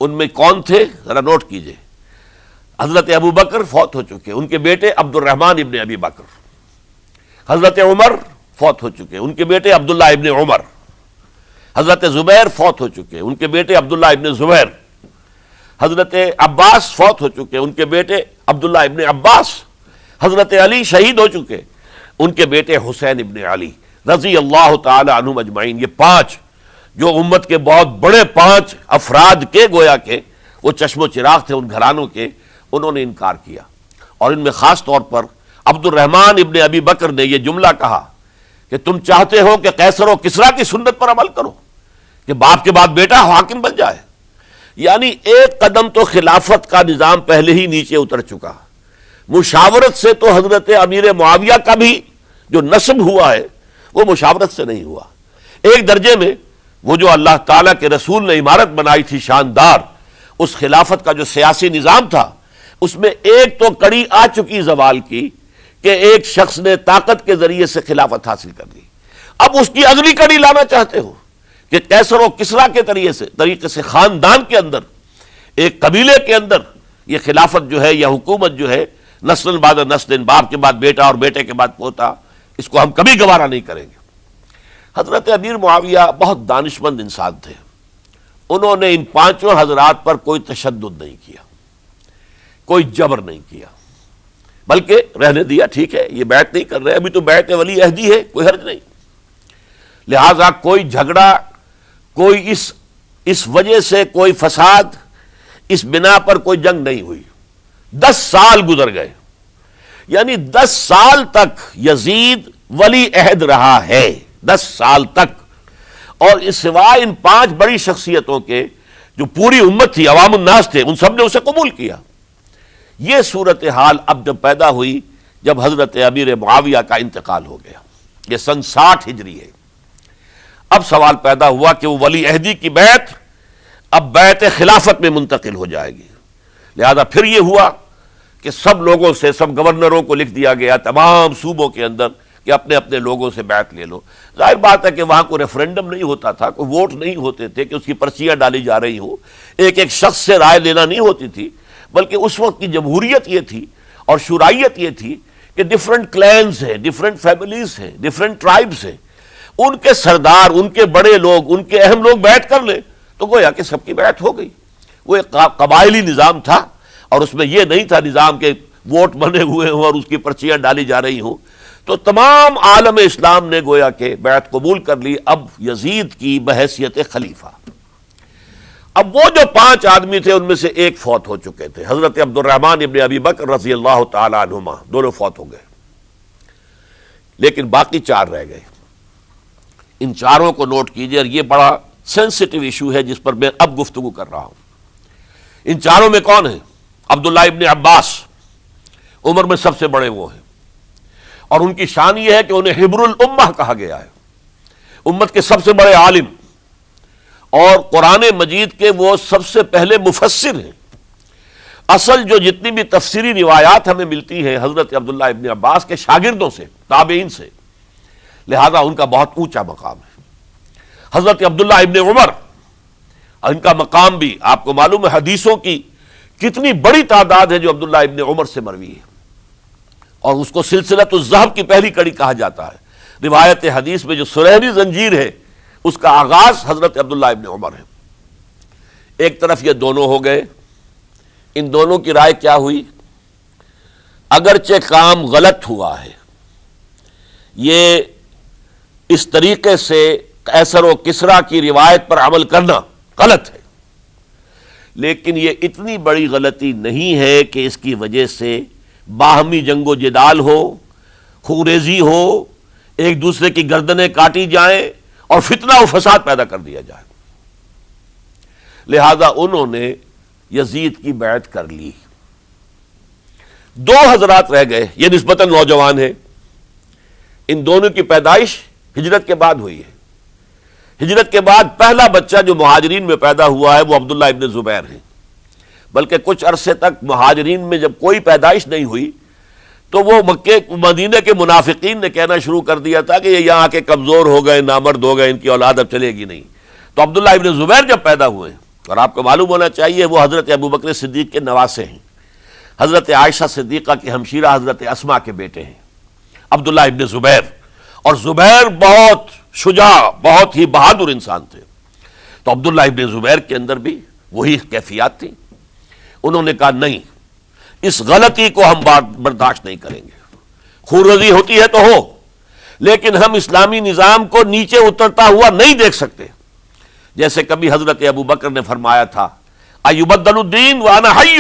ان میں کون تھے ذرا نوٹ کیجئے. حضرت ابو بکر فوت ہو چکے، ان کے بیٹے عبد الرحمن ابن ابی بکر. حضرت عمر فوت ہو چکے، ان کے بیٹے عبداللہ ابن عمر. حضرت زبیر فوت ہو چکے، ان کے بیٹے عبداللہ ابن زبیر. حضرت عباس فوت ہو چکے، ان کے بیٹے عبداللہ ابن عباس. حضرت علی شہید ہو چکے، ان کے بیٹے حسین ابن علی رضی اللہ تعالی عنہم اجمعین. یہ 5 جو امت کے بہت بڑے 5 افراد کے گویا کے وہ چشم و چراغ تھے ان گھرانوں کے، انہوں نے انکار کیا. اور ان میں خاص طور پر عبد الرحمن ابن ابی بکر نے یہ جملہ کہا کہ تم چاہتے ہو کہ قیصر و کسریٰ کی سنت پر عمل کرو کہ باپ کے بعد بیٹا حاکم بن جائے. یعنی ایک قدم تو خلافت کا نظام پہلے ہی نیچے اتر چکا. مشاورت سے تو حضرت امیر معاویہ کا بھی جو نسب ہوا ہے وہ مشاورت سے نہیں ہوا. ایک درجے میں وہ جو اللہ تعالیٰ کے رسول نے عمارت بنائی تھی شاندار، اس خلافت کا جو سیاسی نظام تھا اس میں ایک تو کڑی آ چکی زوال کی کہ ایک شخص نے طاقت کے ذریعے سے خلافت حاصل کر لی. اب اس کی اگلی کڑی لانا چاہتے ہو کہ قیصر و کسریٰ کے طریقے سے خاندان کے اندر، ایک قبیلے کے اندر یہ خلافت جو ہے یا حکومت جو ہے نسل بعد نسل، باپ کے بعد بیٹا اور بیٹے کے بعد پوتا، اس کو ہم کبھی گوارا نہیں کریں گے. حضرت امیر معاویہ بہت دانشمند انسان تھے. انہوں نے ان 5 حضرات پر کوئی تشدد نہیں کیا، کوئی جبر نہیں کیا، بلکہ رہنے دیا. ٹھیک ہے یہ بیعت نہیں کر رہے، ابھی تو بیعت ولی عہدی ہے، کوئی حرج نہیں. لہذا کوئی جھگڑا، کوئی اس وجہ سے کوئی فساد، اس بنا پر کوئی جنگ نہیں ہوئی. 10 سال گزر گئے، یعنی 10 سال تک یزید ولی عہد رہا ہے، 10 سال تک. اور اس سوائے ان 5 بڑی شخصیتوں کے جو پوری امت تھی، عوام الناس تھے، ان سب نے اسے قبول کیا. یہ صورتحال اب جب پیدا ہوئی جب حضرت امیر معاویہ کا انتقال ہو گیا، یہ سن 60 ہجری ہے. اب سوال پیدا ہوا کہ وہ ولی عہدی کی بیعت اب بیعت خلافت میں منتقل ہو جائے گی. لہذا پھر یہ ہوا کہ سب لوگوں سے، سب گورنروں کو لکھ دیا گیا تمام صوبوں کے اندر کہ اپنے اپنے لوگوں سے بیعت لے لو. ظاہر بات ہے کہ وہاں کوئی ریفرنڈم نہیں ہوتا تھا، کوئی ووٹ نہیں ہوتے تھے کہ اس کی پرچیاں ڈالی جا رہی ہوں، ایک ایک شخص سے رائے لینا نہیں ہوتی تھی، بلکہ اس وقت کی جمہوریت یہ تھی اور شورائیت یہ تھی کہ ڈفرنٹ کلینز ہیں، ڈفرنٹ فیملیز ہیں، ڈفرنٹ ٹرائبز ہیں، ان کے سردار، ان کے بڑے لوگ، ان کے اہم لوگ بیعت کر لیں تو گویا کہ سب کی بیعت ہو گئی. وہ ایک قبائلی نظام تھا اور اس میں یہ نہیں تھا نظام کے ووٹ بنے ہوئے ہوں اور اس کی پرچیاں ڈالی جا رہی ہوں، تو تمام عالم اسلام نے گویا کہ بیعت قبول کر لی اب یزید کی بحیثیت خلیفہ۔ اب وہ جو 5 آدمی تھے ان میں سے ایک فوت ہو چکے تھے، حضرت عبد الرحمن ابن ابی بکر رضی اللہ تعالی عنہما، دونوں فوت ہو گئے، لیکن باقی 4 رہ گئے۔ ان 4 کو نوٹ کیجئے، اور یہ بڑا سینسٹیو ایشو ہے جس پر میں اب گفتگو کر رہا ہوں۔ ان 4 میں کون ہیں؟ عبداللہ ابن عباس، عمر میں سب سے بڑے وہ ہیں، اور ان کی شان یہ ہے کہ انہیں حبر الامہ کہا گیا ہے، امت کے سب سے بڑے عالم، اور قرآن مجید کے وہ سب سے پہلے مفسر ہیں۔ اصل جو جتنی بھی تفسیری روایات ہمیں ملتی ہیں حضرت عبداللہ ابن عباس کے شاگردوں سے، تابعین سے، لہذا ان کا بہت اونچا مقام ہے۔ حضرت عبداللہ ابن عمر، ان کا مقام بھی آپ کو معلوم ہے، حدیثوں کی کتنی بڑی تعداد ہے جو عبداللہ ابن عمر سے مروی ہے، اور اس کو سلسلۃ الذہب کی پہلی کڑی کہا جاتا ہے۔ روایت حدیث میں جو سنہری زنجیر ہے اس کا آغاز حضرت عبداللہ ابن عمر ہے۔ ایک طرف یہ دونوں ہو گئے، ان دونوں کی رائے کیا ہوئی؟ اگرچہ کام غلط ہوا ہے، یہ اس طریقے سے قیصر و کسریٰ کی روایت پر عمل کرنا غلط ہے، لیکن یہ اتنی بڑی غلطی نہیں ہے کہ اس کی وجہ سے باہمی جنگ و جدال ہو، خوریزی ہو، ایک دوسرے کی گردنیں کاٹی جائیں اور فتنہ و فساد پیدا کر دیا جائے۔ لہذا انہوں نے یزید کی بیعت کر لی۔ 2 حضرات رہ گئے، یہ نسبتاً نوجوان ہیں، ان دونوں کی پیدائش ہجرت کے بعد ہوئی ہے۔ ہجرت کے بعد پہلا بچہ جو مہاجرین میں پیدا ہوا ہے وہ عبداللہ ابن زبیر ہے، بلکہ کچھ عرصے تک مہاجرین میں جب کوئی پیدائش نہیں ہوئی تو وہ مکے مدینہ کے منافقین نے کہنا شروع کر دیا تھا کہ یہ یہاں کے کمزور ہو گئے، نامرد ہو گئے، ان کی اولاد اب چلے گی نہیں۔ تو عبداللہ ابن زبیر جب پیدا ہوئے، اور آپ کو معلوم ہونا چاہیے وہ حضرت ابوبکر صدیق کے نواسے ہیں، حضرت عائشہ صدیقہ کی ہمشیرہ حضرت اسماء کے بیٹے ہیں عبداللہ ابن زبیر، اور زبیر بہت شجاع، بہت ہی بہادر انسان تھے۔ تو عبداللہ ابن زبیر کے اندر بھی وہی کیفیات تھیں۔ انہوں نے کہا نہیں، اس غلطی کو ہم برداشت نہیں کریں گے، خوردی ہوتی ہے تو ہو، لیکن ہم اسلامی نظام کو نیچے اترتا ہوا نہیں دیکھ سکتے۔ جیسے کبھی حضرت ابو بکر نے فرمایا تھا ایبدل الدین وانا حی،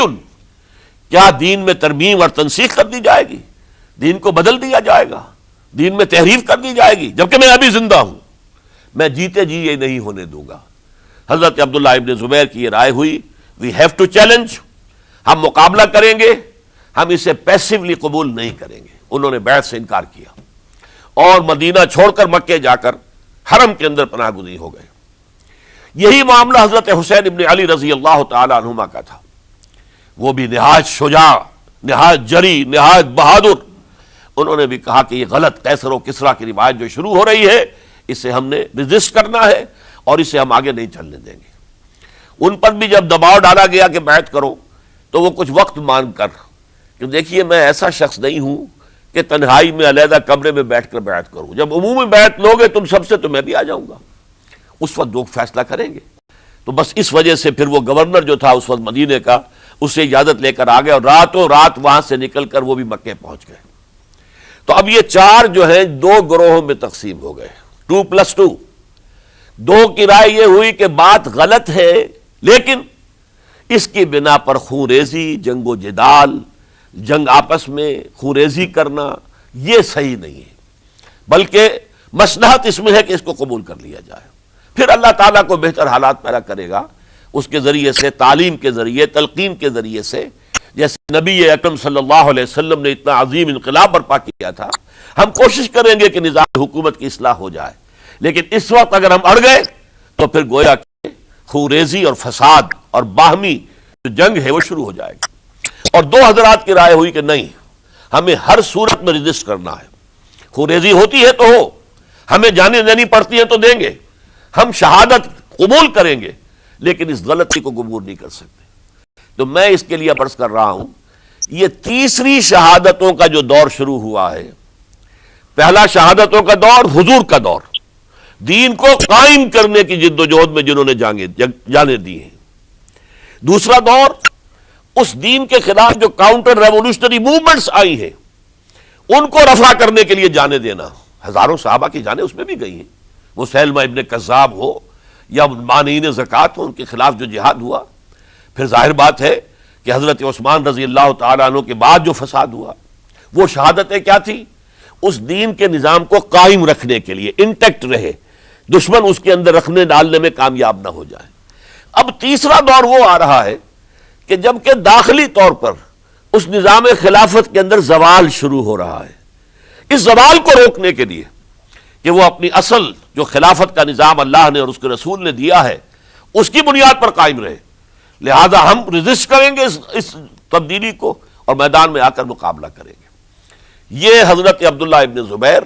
کیا دین میں ترمیم اور تنسیخ کر دی جائے گی؟ دین کو بدل دیا جائے گا، دین میں تحریف کر دی جائے گی، جبکہ میں ابھی زندہ ہوں، میں جیتے جی یہ نہیں ہونے دوں گا۔ حضرت عبداللہ ابن زبیر کی یہ رائے ہوئی، وی ہیو ٹو چیلنج، ہم مقابلہ کریں گے، ہم اسے پیسیولی قبول نہیں کریں گے۔ انہوں نے بیعت سے انکار کیا اور مدینہ چھوڑ کر مکے جا کر حرم کے اندر پناہ گزین ہو گئے۔ یہی معاملہ حضرت حسین ابن علی رضی اللہ تعالی عنہما کا تھا، وہ بھی نہایت شجاع، نہایت جری، نہایت بہادر۔ انہوں نے بھی کہا کہ یہ غلط قیصر و کسریٰ کی روایت جو شروع ہو رہی ہے اسے ہم نے ریزسٹ کرنا ہے اور اسے ہم آگے نہیں چلنے دیں گے۔ ان پر بھی جب دباؤ ڈالا گیا کہ بیعت کرو تو وہ کچھ وقت مانگ کر، کہ دیکھیے میں ایسا شخص نہیں ہوں کہ تنہائی میں علیحدہ کمرے میں بیٹھ کر بیعت کروں، جب عمومی بیعت لوگے تم سب سے تو میں بھی آ جاؤں گا، اس وقت لوگ فیصلہ کریں گے۔ تو بس اس وجہ سے پھر وہ گورنر جو تھا اس وقت مدینے کا، اس سے اجازت لے کر آ گئے اور راتوں رات وہاں سے نکل کر وہ بھی مکے پہنچ گئے۔ تو اب یہ 4 جو ہیں 2 گروہوں میں تقسیم ہو گئے، 2+2۔ 2 کی رائے یہ ہوئی کہ بات غلط ہے، لیکن اس کی بنا پر خوریزی، جنگ و جدال، جنگ آپس میں خوریزی کرنا یہ صحیح نہیں ہے، بلکہ مصلحت اس میں ہے کہ اس کو قبول کر لیا جائے۔ پھر اللہ تعالیٰ کو بہتر حالات پیدا کرے گا اس کے ذریعے سے، تعلیم کے ذریعے، تلقین کے ذریعے سے، جیسے نبی اکرم صلی اللہ علیہ وسلم نے اتنا عظیم انقلاب برپا کیا تھا۔ ہم کوشش کریں گے کہ نظام حکومت کی اصلاح ہو جائے، لیکن اس وقت اگر ہم اڑ گئے تو پھر گویا کہ خوریزی اور فساد اور باہمی جو جنگ ہے وہ شروع ہو جائے گی۔ اور 2 حضرات کی رائے ہوئی کہ نہیں، ہمیں ہر صورت میں ریزسٹ کرنا ہے، خوریزی ہوتی ہے تو ہو، ہمیں جانے دینی پڑتی ہے تو دیں گے، ہم شہادت قبول کریں گے، لیکن اس غلطی کو قبول نہیں کر سکتے۔ تو میں اس کے لیے عرض کر رہا ہوں، یہ تیسری شہادتوں کا جو دور شروع ہوا ہے، پہلا شہادتوں کا دور حضور کا دور، دین کو قائم کرنے کی جد و جہد میں جنہوں نے جانیں دی ہیں۔ دوسرا دور اس دین کے خلاف جو کاؤنٹر ریولوشنری موومنٹس آئی ہیں ان کو رفع کرنے کے لیے جانے دینا. ہزاروں صحابہ کی جانیں اس میں بھی گئی ہیں. مسیلمہ ابن کذاب ہو یا مانعین زکوٰۃ ہو، ان کے خلاف جو جہاد ہوا. پھر ظاہر بات ہے کہ حضرت عثمان رضی اللہ تعالیٰ عنہ کے بعد جو فساد ہوا وہ شہادتیں کیا تھی؟ اس دین کے نظام کو قائم رکھنے کے لیے، انٹیکٹ رہے، دشمن اس کے اندر رکھنے ڈالنے میں کامیاب نہ ہو جائے. اب تیسرا دور وہ آ رہا ہے کہ جب کہ داخلی طور پر اس نظام خلافت کے اندر زوال شروع ہو رہا ہے. اس زوال کو روکنے کے لیے کہ وہ اپنی اصل جو خلافت کا نظام اللہ نے اور اس کے رسول نے دیا ہے اس کی بنیاد پر قائم رہے، لہذا ہم ریزسٹ کریں گے اس تبدیلی کو اور میدان میں آ کر مقابلہ کریں گے. یہ حضرت عبداللہ ابن زبیر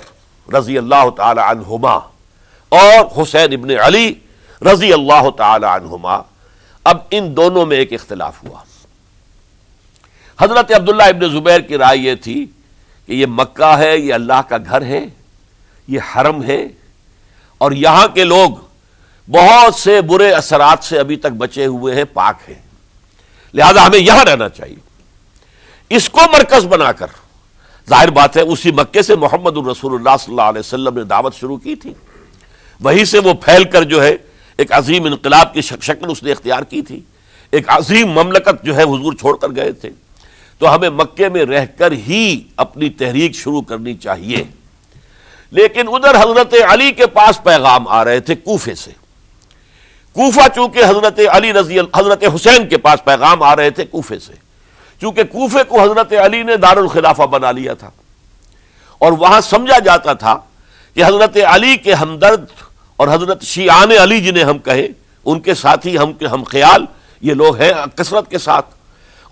رضی اللہ تعالی عنہما اور حسین ابن علی رضی اللہ تعالی عنہما، اب ان دونوں میں ایک اختلاف ہوا. حضرت عبداللہ ابن زبیر کی رائے یہ تھی کہ یہ مکہ ہے، یہ اللہ کا گھر ہے، یہ حرم ہے، اور یہاں کے لوگ بہت سے برے اثرات سے ابھی تک بچے ہوئے ہیں، پاک ہیں، لہذا ہمیں یہاں رہنا چاہیے. اس کو مرکز بنا کر ظاہر بات ہے اسی مکے سے محمد الرسول اللہ صلی اللہ علیہ وسلم نے دعوت شروع کی تھی، وہیں سے وہ پھیل کر جو ہے ایک عظیم انقلاب کی شکل اس نے اختیار کی تھی، ایک عظیم مملکت جو ہے حضور چھوڑ کر گئے تھے. تو ہمیں مکے میں رہ کر ہی اپنی تحریک شروع کرنی چاہیے. لیکن ادھر حضرت علی کے پاس پیغام آ رہے تھے کوفے سے. کوفہ چونکہ حضرت حسین کے پاس پیغام آ رہے تھے کوفے سے، چونکہ کوفے کو حضرت علی نے دارالخلافہ بنا لیا تھا اور وہاں سمجھا جاتا تھا کہ حضرت علی کے ہمدرد اور حضرت شیعان علی جنہیں ہم کہیں ان کے ساتھی ہم خیال یہ لوگ ہیں کثرت کے ساتھ.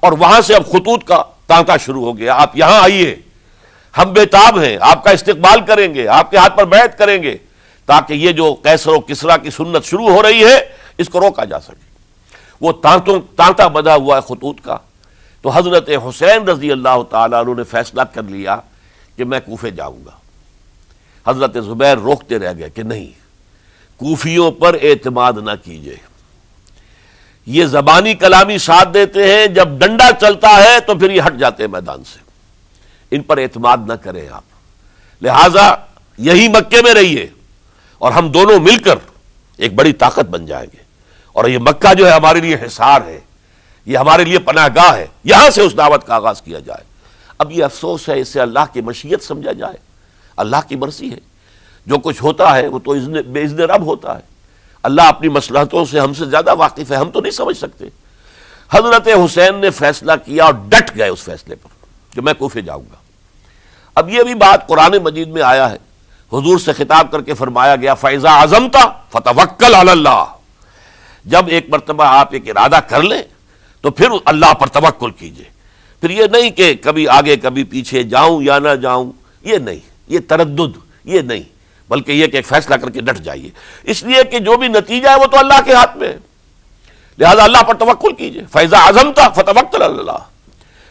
اور وہاں سے اب خطوط کا تانتا شروع ہو گیا، آپ یہاں آئیے، ہم بےتاب ہیں، آپ کا استقبال کریں گے، آپ کے ہاتھ پر بیعت کریں گے، تاکہ یہ جو قیصر و کسریٰ کی سنت شروع ہو رہی ہے اس کو روکا جا سکے. وہ تانتا بنا ہوا ہے خطوط کا. تو حضرت حسین رضی اللہ تعالیٰ عنہ نے فیصلہ کر لیا کہ میں کوفے جاؤں گا. حضرت زبیر روکتے رہ گئے کہ نہیں، کوفیوں پر اعتماد نہ کیجیے، یہ زبانی کلامی ساتھ دیتے ہیں، جب ڈنڈا چلتا ہے تو پھر یہ ہٹ جاتے ہیں میدان سے، ان پر اعتماد نہ کریں آپ. لہذا یہی مکے میں رہیے اور ہم دونوں مل کر ایک بڑی طاقت بن جائیں گے. اور یہ مکہ جو ہے ہمارے لیے حصار ہے، یہ ہمارے لیے پناہ گاہ ہے، یہاں سے اس دعوت کا آغاز کیا جائے. اب یہ افسوس ہے اسے اللہ کی مشیت سمجھا جائے، اللہ کی مرضی ہے. جو کچھ ہوتا ہے وہ تو بے اذن رب ہوتا ہے. اللہ اپنی مصلحتوں سے ہم سے زیادہ واقف ہے، ہم تو نہیں سمجھ سکتے. حضرت حسین نے فیصلہ کیا اور ڈٹ گئے اس فیصلے پر کہ میں کوفے جاؤں گا. اب یہ بھی بات قرآن مجید میں آیا ہے، حضور سے خطاب کر کے فرمایا گیا فَإِذَا عَزَمْتَ فَتَوَكَّلْ عَلَى اللَّهِ. جب ایک مرتبہ آپ ایک ارادہ کر لیں تو پھر اللہ پر توکل کیجئے. پھر یہ نہیں کہ کبھی آگے کبھی پیچھے، جاؤں یا نہ جاؤں، یہ نہیں، یہ تردد یہ نہیں، بلکہ یہ کہ ایک فیصلہ کر کے ڈٹ جائیے. اس لیے کہ جو بھی نتیجہ ہے وہ تو اللہ کے ہاتھ میں ہے، لہذا اللہ پر توکل کیجئے. فَإِذَا عَزَمْتَ فَتَوَكَّلْ عَلَى اللَّهِ.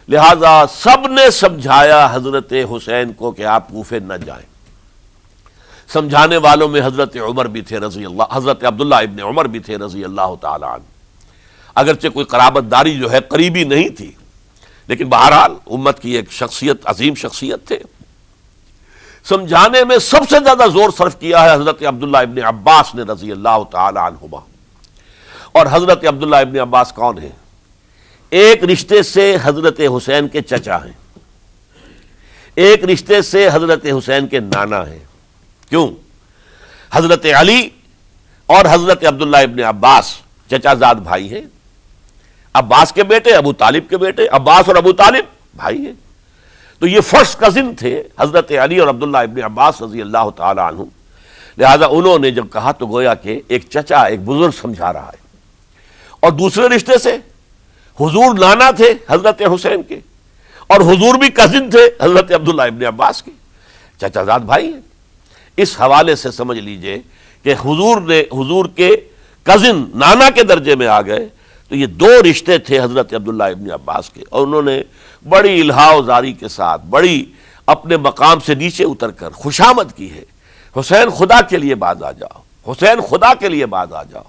لہذا سب نے سمجھایا حضرت حسین کو کہ آپ کوفے نہ جائیں. سمجھانے والوں میں حضرت عمر بھی تھے رضی اللہ، حضرت عبداللہ ابن عمر بھی تھے رضی اللہ تعالی عنہ. اگرچہ کوئی قرابت داری جو ہے قریبی نہیں تھی، لیکن بہرحال امت کی ایک شخصیت، عظیم شخصیت تھے. سمجھانے میں سب سے زیادہ زور صرف کیا ہے حضرت عبداللہ ابن عباس نے رضی اللہ تعالی عنہما. اور حضرت عبداللہ ابن عباس کون ہیں؟ ایک رشتے سے حضرت حسین کے چچا ہیں، ایک رشتے سے حضرت حسین کے نانا ہیں. کیوں؟ حضرت علی اور حضرت عبداللہ ابن عباس چچا زاد بھائی ہیں. عباس کے بیٹے، ابو طالب کے بیٹے، عباس اور ابو طالب بھائی ہیں. تو یہ فرسٹ کزن تھے حضرت علی اور عبداللہ ابن عباس رضی اللہ تعالی عنہ. لہذا انہوں نے جب کہا تو گویا کہ ایک چچا، ایک بزرگ سمجھا رہا ہے. اور دوسرے رشتے سے حضور نانا تھے حضرت حسین کے، اور حضور بھی کزن تھے حضرت عبداللہ ابن عباس کے، چچا زاد بھائی ہیں. اس حوالے سے سمجھ لیجئے کہ حضور کے کزن نانا کے درجے میں آ گئے. تو یہ دو رشتے تھے حضرت عبداللہ ابن عباس کے، اور انہوں نے بڑی الہا زاری کے ساتھ، بڑی اپنے مقام سے نیچے اتر کر خوشامد کی ہے. حسین خدا کے لیے باز آ جاؤ، حسین خدا کے لیے باز آ جاؤ،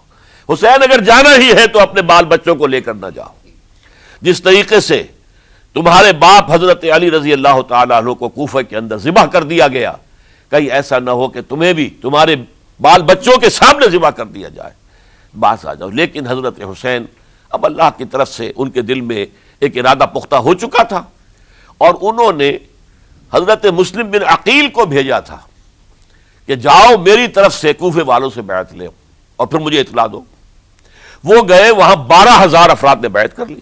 حسین اگر جانا ہی ہے تو اپنے بال بچوں کو لے کر نہ جاؤ. جس طریقے سے تمہارے باپ حضرت علی رضی اللہ تعالیٰ عنہ کو کوفہ کے اندر ذبح کر دیا گیا، کہیں ایسا نہ ہو کہ تمہیں بھی تمہارے بال بچوں کے سامنے ذبح کر دیا جائے، باز آ جاؤ۔ لیکن حضرت حسین اب اللہ کی طرف سے ان کے دل میں ایک ارادہ پختہ ہو چکا تھا، اور انہوں نے حضرت مسلم بن عقیل کو بھیجا تھا کہ جاؤ میری طرف سے کوفے والوں سے بیعت لے اور پھر مجھے اطلاع دو۔ وہ گئے، وہاں 12,000 افراد نے بیعت کر لی۔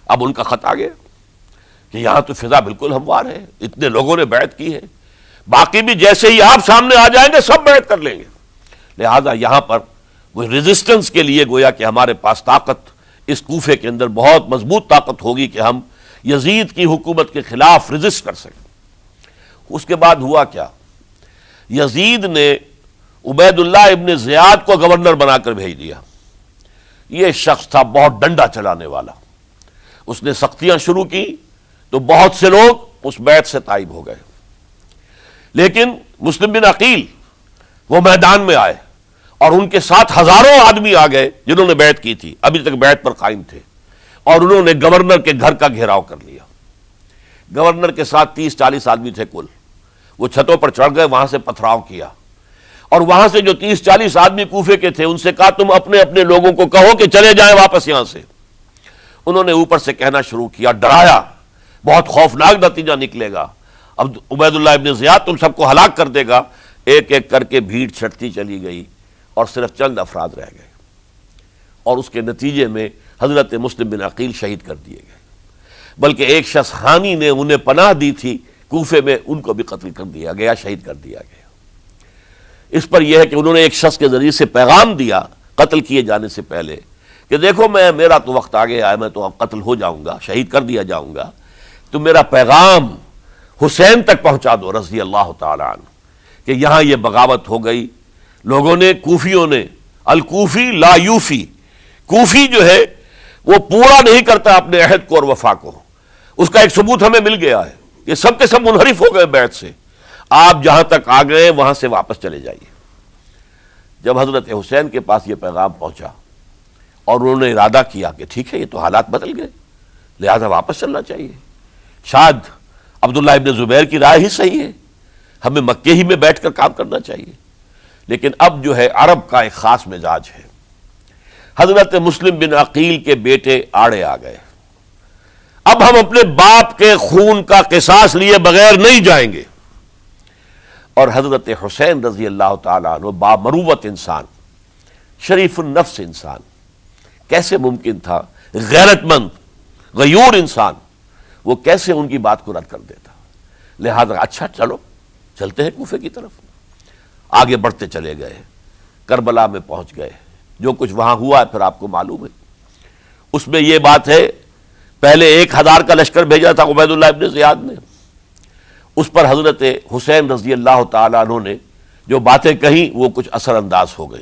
اب ان کا خط آ گیا کہ یہاں تو فضا بالکل ہموار ہے، اتنے لوگوں نے بیعت کی ہے، باقی بھی جیسے ہی آپ سامنے آ جائیں گے سب بیعت کر لیں گے، لہذا یہاں پر وہ ریزسٹنس کے لیے گویا کہ ہمارے پاس طاقت اس کوفے کے اندر بہت مضبوط طاقت ہوگی کہ ہم یزید کی حکومت کے خلاف ریزسٹ کر سکیں۔ اس کے بعد ہوا کیا؟ یزید نے عبید اللہ ابن زیاد کو گورنر بنا کر بھیج دیا۔ یہ شخص تھا بہت ڈنڈا چلانے والا، اس نے سختیاں شروع کی تو بہت سے لوگ اس بیعت سے تائب ہو گئے، لیکن مسلم بن عقیل وہ میدان میں آئے اور ان کے ساتھ ہزاروں آدمی آ گئے جنہوں نے بیعت کی تھی، ابھی تک بیعت پر قائم تھے، اور انہوں نے گورنر کے گھر کا گھیراؤ کر لیا۔ گورنر کے ساتھ 30-40 آدمی تھے کل، وہ چھتوں پر چڑھ گئے، وہاں سے پتھراؤ کیا، اور وہاں سے جو 30-40 آدمی کوفے کے تھے ان سے کہا تم اپنے اپنے لوگوں کو کہو کہ چلے جائیں واپس یہاں سے۔ انہوں نے اوپر سے کہنا شروع کیا، ڈرایا، بہت خوفناک نتیجہ نکلے گا، اب عبید اللہ ابن زیاد تم سب کو ہلاک کر دے گا۔ ایک ایک کر کے بھیڑ چھٹتی چلی گئی اور صرف چند افراد رہ گئے، اور اس کے نتیجے میں حضرت مسلم بن عقیل شہید کر دیے گئے، بلکہ ایک شخص حامی نے انہیں پناہ دی تھی کوفے میں، ان کو بھی قتل کر دیا گیا، شہید کر دیا گیا۔ اس پر یہ ہے کہ انہوں نے ایک شخص کے ذریعے سے پیغام دیا قتل کیے جانے سے پہلے کہ دیکھو میرا تو وقت آ گیا ہے، میں تو اب قتل ہو جاؤں گا، شہید کر دیا جاؤں گا، تو میرا پیغام حسین تک پہنچا دو رضی اللہ تعالی عنہ کہ یہاں یہ بغاوت ہو گئی۔ لوگوں نے، کوفیوں نے، الکوفی لا یوفی، کوفی جو ہے وہ پورا نہیں کرتا اپنے عہد کو اور وفا کو، اس کا ایک ثبوت ہمیں مل گیا ہے، یہ سب کے سب منحرف ہو گئے بیعت سے، آپ جہاں تک آ گئے وہاں سے واپس چلے جائیے۔ جب حضرت حسین کے پاس یہ پیغام پہنچا اور انہوں نے ارادہ کیا کہ ٹھیک ہے یہ تو حالات بدل گئے، لہذا واپس چلنا چاہیے، شاید عبداللہ ابن زبیر کی رائے ہی صحیح ہے، ہمیں مکے ہی میں بیٹھ کر کام کرنا چاہیے، لیکن اب جو ہے عرب کا ایک خاص مزاج ہے۔ حضرت مسلم بن عقیل کے بیٹے آڑے آ گئے، اب ہم اپنے باپ کے خون کا قصاص لیے بغیر نہیں جائیں گے، اور حضرت حسین رضی اللہ تعالیٰ عنہ بامروت انسان، شریف النفس انسان، کیسے ممکن تھا غیرت مند غیور انسان وہ کیسے ان کی بات کو رد کر دیتا؟ لہذا اچھا چلو چلتے ہیں کوفے کی طرف۔ آگے بڑھتے چلے گئے، کربلا میں پہنچ گئے، جو کچھ وہاں ہوا ہے پھر آپ کو معلوم ہے۔ اس میں یہ بات ہے پہلے 1000 کا لشکر بھیجا تھا عبید اللہ ابن زیاد نے، اس پر حضرت حسین رضی اللہ تعالیٰ عنہ نے جو باتیں کہیں وہ کچھ اثر انداز ہو گئی۔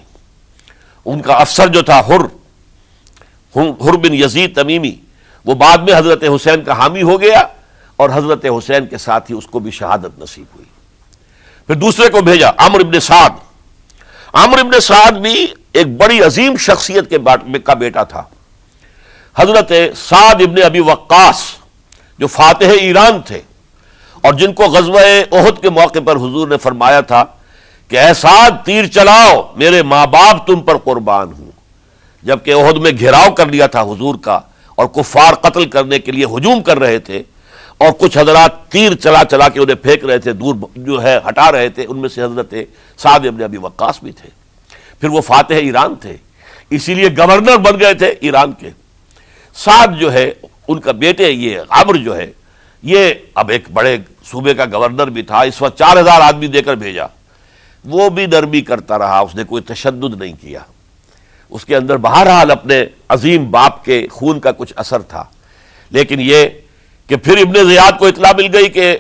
ان کا افسر جو تھا حر بن یزید تمیمی، وہ بعد میں حضرت حسین کا حامی ہو گیا اور حضرت حسین کے ساتھ ہی اس کو بھی شہادت نصیب ہوئی۔ پھر دوسرے کو بھیجا عمرو ابن سعد۔ عمرو ابن سعد بھی ایک بڑی عظیم شخصیت کا بیٹا تھا، حضرت سعد ابن ابی وقاص جو فاتح ایران تھے، اور جن کو غزوہ احد کے موقع پر حضور نے فرمایا تھا کہ اے سعد تیر چلاؤ، میرے ماں باپ تم پر قربان ہوں۔ جبکہ احد میں گھیراؤ کر لیا تھا حضور کا اور کفار قتل کرنے کے لیے ہجوم کر رہے تھے، اور کچھ حضرات تیر چلا چلا کے انہیں پھینک رہے تھے، دور جو ہے ہٹا رہے تھے، ان میں سے حضرت سعد ابن ابی وقاص بھی تھے۔ پھر وہ فاتح ایران تھے، اسی لیے گورنر بن گئے تھے ایران کے۔ سعد جو ہے ان کا بیٹے، یہ عمرو جو ہے یہ اب ایک بڑے صوبے کا گورنر بھی تھا، اس وقت 4000 آدمی دے کر بھیجا، وہ بھی نرمی کرتا رہا، اس نے کوئی تشدد نہیں کیا، اس کے اندر بہرحال اپنے عظیم باپ کے خون کا کچھ اثر تھا۔ لیکن یہ کہ پھر ابن زیاد کو اطلاع مل گئی کہ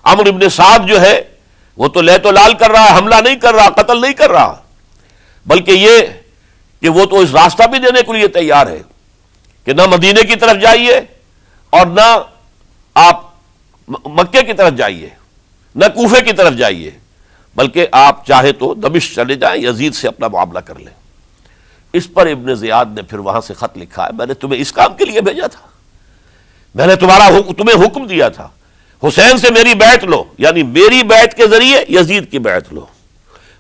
عمرو ابن سعد جو ہے وہ تو لے تو لال کر رہا ہے، حملہ نہیں کر رہا، قتل نہیں کر رہا، بلکہ یہ کہ وہ تو اس راستہ بھی دینے کے لیے تیار ہے کہ نہ مدینے کی طرف جائیے اور نہ آپ مکے کی طرف جائیے، نہ کوفے کی طرف جائیے، بلکہ آپ چاہے تو دمشق چلے جائیں، یزید سے اپنا معاملہ کر لیں۔ اس پر ابن زیاد نے پھر وہاں سے خط لکھا ہے، میں نے تمہیں اس کام کے لیے بھیجا تھا، میں نے تمہیں حکم دیا تھا حسین سے میری بیعت لو، یعنی میری بیعت کے ذریعے یزید کی بیعت لو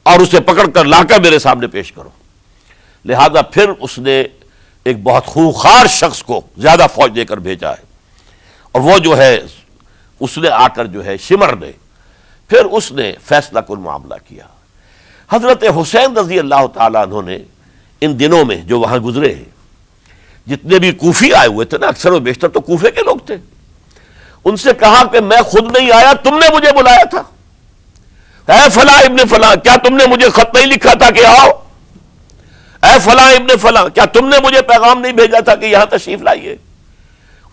اور اسے پکڑ کر لا کر میرے سامنے پیش کرو۔ لہذا پھر اس نے ایک بہت خونخوار شخص کو زیادہ فوج دے کر بھیجا ہے، اور وہ جو ہے اس نے آ کر جو ہے شمر نے پھر اس نے فیصلہ کن معاملہ کیا۔ حضرت حسین رضی اللہ تعالیٰ عنہ نے ان دنوں میں جو وہاں گزرے ہیں، جتنے بھی کوفی آئے ہوئے تھے نا، اکثر و بیشتر تو کوفے کے لوگ تھے، ان سے کہا کہ میں خود نہیں آیا، تم نے مجھے بلایا تھا، اے فلاں ابن فلاں کیا تم نے مجھے خط نہیں لکھا تھا کہ آؤ؟ اے فلاں ابن فلاں کیا تم نے مجھے پیغام نہیں بھیجا تھا کہ یہاں تشریف لائیے؟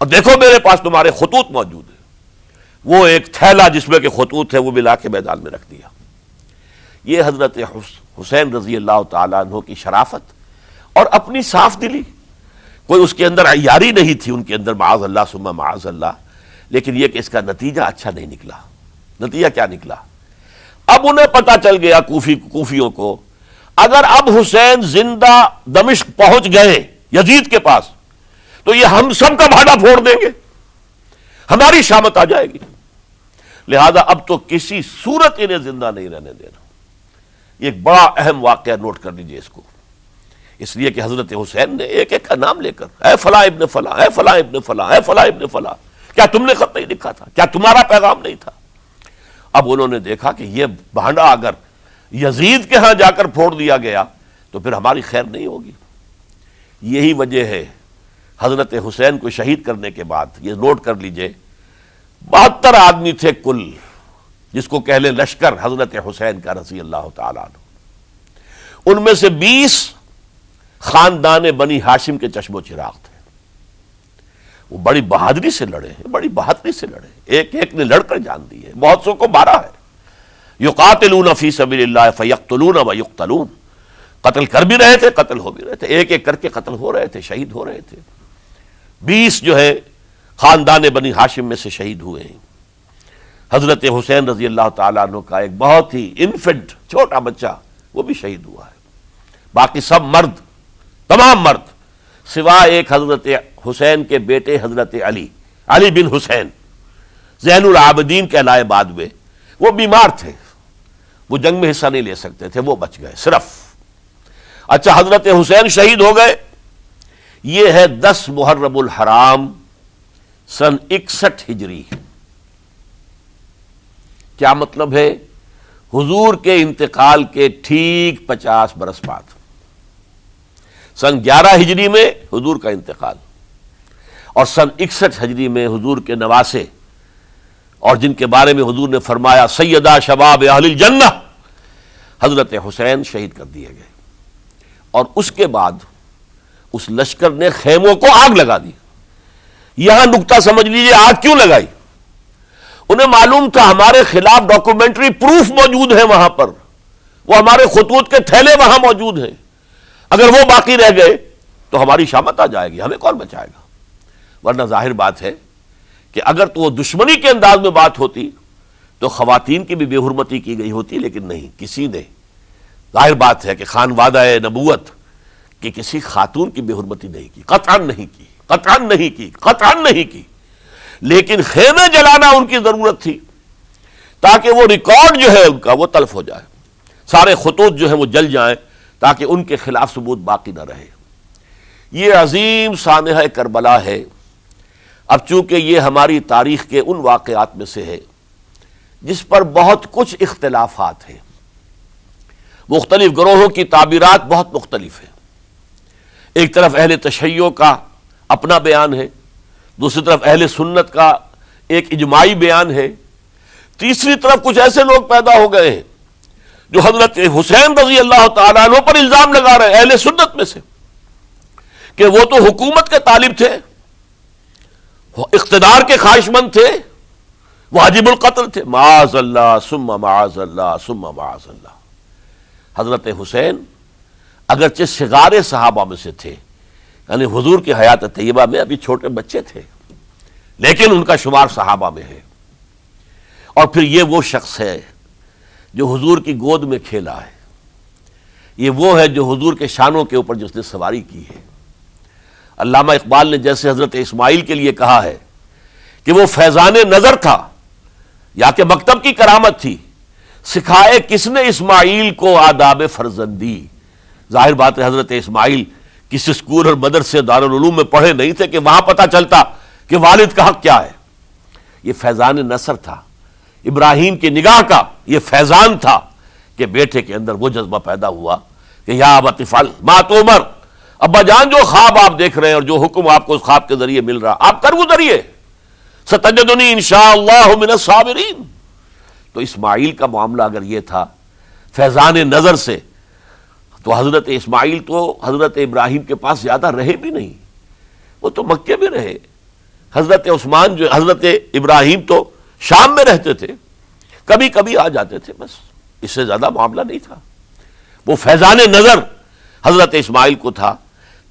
اور دیکھو میرے پاس تمہارے خطوط موجود ہیں۔ وہ ایک تھیلا جس میں کہ خطوط ہے وہ بھی لا کے میدان میں رکھ دیا۔ یہ حضرت حسین رضی اللہ تعالیٰ عنہ کی شرافت اور اپنی صاف دلی، کوئی اس کے اندر عیاری نہیں تھی ان کے اندر، معاذ اللہ ثم معاذ اللہ، لیکن یہ کہ اس کا نتیجہ اچھا نہیں نکلا۔ نتیجہ کیا نکلا؟ اب انہیں پتا چل گیا کوفیوں کو، اگر اب حسین زندہ دمشق پہنچ گئے یزید کے پاس تو یہ ہم سب کا بھاڑا پھوڑ دیں گے، ہماری شامت آ جائے گی، لہذا اب تو کسی صورت انہیں زندہ نہیں رہنے دینا۔ یہ ایک بڑا اہم واقعہ، نوٹ کر لیجئے اس کو، اس لیے کہ حضرت حسین نے ایک ایک کا نام لے کر، اے فلاں ابن فلاں، اے فلاں ابن فلاں، اے فلاں ابن فلاں، کیا تم نے خط نہیں لکھا تھا؟ کیا تمہارا پیغام نہیں تھا؟ اب انہوں نے دیکھا کہ یہ بھانڈا اگر یزید کے ہاں جا کر پھوڑ دیا گیا تو پھر ہماری خیر نہیں ہوگی۔ یہی وجہ ہے حضرت حسین کو شہید کرنے کے بعد، یہ نوٹ کر لیجئے، 72 آدمی تھے کل، جس کو کہہ لیں لشکر حضرت حسین کا رضی اللہ تعالیٰ عنہ، ان میں سے 20 خاندان بنی ہاشم کے چشم و چراغ تھے۔ وہ بڑی بہادری سے لڑے ہیں، بڑی بہادری سے لڑے، ایک ایک نے لڑ کر جان دی ہے، بہت سو کو مارا ہے۔ یقاتلون فی سبیل اللہ فیقتلون ویقتلون، قتل کر بھی رہے تھے، قتل ہو بھی رہے تھے، ایک ایک کر کے قتل ہو رہے تھے، شہید ہو رہے تھے۔ 20 جو ہے خاندان بنی ہاشم میں سے شہید ہوئے ہیں۔ حضرت حسین رضی اللہ تعالیٰ عنہ کا ایک بہت ہی انفنٹ چھوٹا بچہ وہ بھی شہید ہوا ہے۔ باقی سب مرد، تمام مرد، سوائے ایک حضرت حسین کے بیٹے حضرت علی بن حسین زین العابدین کہلائے بعد میں، وہ بیمار تھے، وہ جنگ میں حصہ نہیں لے سکتے تھے، وہ بچ گئے صرف۔ اچھا، حضرت حسین شہید ہو گئے، یہ ہے 10 محرم الحرام سن 61 ہجری۔ کیا مطلب ہے؟ حضور کے انتقال کے ٹھیک 50 برس بعد، سن 11 ہجری میں حضور کا انتقال، اور سن 61 ہجری میں حضور کے نواسے، اور جن کے بارے میں حضور نے فرمایا سیدہ شباب اہل الجنہ، حضرت حسین شہید کر دیے گئے۔ اور اس کے بعد اس لشکر نے خیموں کو آگ لگا دی۔ یہاں نکتہ سمجھ لیجیے، آگ کیوں لگائی؟ انہیں معلوم تھا ہمارے خلاف ڈاکومنٹری پروف موجود ہے وہاں پر، وہ ہمارے خطوط کے تھیلے وہاں موجود ہیں، اگر وہ باقی رہ گئے تو ہماری شامت آ جائے گی، ہمیں کون بچائے گا؟ ورنہ ظاہر بات ہے کہ اگر تو وہ دشمنی کے انداز میں بات ہوتی تو خواتین کی بھی بے حرمتی کی گئی ہوتی، لیکن نہیں، کسی نے، ظاہر بات ہے کہ خانوادہ نبوت کہ کسی خاتون کی بے حرمتی نہیں کی، قطعاً نہیں کی، قطعاً نہیں کی، قطعاً نہیں کی، لیکن خیمے جلانا ان کی ضرورت تھی تاکہ وہ ریکارڈ جو ہے ان کا وہ تلف ہو جائے، سارے خطوط جو ہیں وہ جل جائیں تاکہ ان کے خلاف ثبوت باقی نہ رہے۔ یہ عظیم سانحہ کربلا ہے۔ اب چونکہ یہ ہماری تاریخ کے ان واقعات میں سے ہے جس پر بہت کچھ اختلافات ہیں، مختلف گروہوں کی تعبیرات بہت مختلف ہیں۔ ایک طرف اہل تشیع کا اپنا بیان ہے، دوسری طرف اہل سنت کا ایک اجماعی بیان ہے، تیسری طرف کچھ ایسے لوگ پیدا ہو گئے ہیں جو حضرت حسین رضی اللہ تعالیٰ عنہ پر الزام لگا رہے ہیں اہل سنت میں سے کہ وہ تو حکومت کے طالب تھے، اقتدار کے خواہشمند تھے، واجب القتل تھے۔ معاذ اللہ ثم معاذ اللہ ثم معاذ اللہ۔ حضرت حسین اگرچہ صغار صحابہ میں سے تھے، یعنی حضور کی حیات طیبہ میں ابھی چھوٹے بچے تھے، لیکن ان کا شمار صحابہ میں ہے، اور پھر یہ وہ شخص ہے جو حضور کی گود میں کھیلا ہے، یہ وہ ہے جو حضور کے شانوں کے اوپر جس نے سواری کی ہے۔ علامہ اقبال نے جیسے حضرت اسماعیل کے لیے کہا ہے کہ وہ فیضان نظر تھا یا کہ مکتب کی کرامت تھی، سکھائے کس نے اسماعیل کو آداب فرزندی۔ ظاہر بات ہے حضرت اسماعیل کسی اسکول اور مدرسے دارالعلوم میں پڑھے نہیں تھے کہ وہاں پتہ چلتا کہ والد کا حق کیا ہے۔ یہ فیضان نصر تھا، ابراہیم کی نگاہ کا یہ فیضان تھا کہ بیٹے کے اندر وہ جذبہ پیدا ہوا کہ یا ابت افعل ما تؤمر، ابا جان جو خواب آپ دیکھ رہے ہیں اور جو حکم آپ کو اس خواب کے ذریعے مل رہا آپ کر گزریے، ستجدنی انشاءاللہ من الصابرین۔ تو اسماعیل کا معاملہ اگر یہ تھا فیضان نظر سے، تو حضرت اسماعیل تو حضرت ابراہیم کے پاس زیادہ رہے بھی نہیں، وہ تو مکے میں رہے۔ حضرت عثمان جو حضرت ابراہیم تو شام میں رہتے تھے، کبھی کبھی آ جاتے تھے، بس اس سے زیادہ معاملہ نہیں تھا۔ وہ فیضان نظر حضرت اسماعیل کو تھا،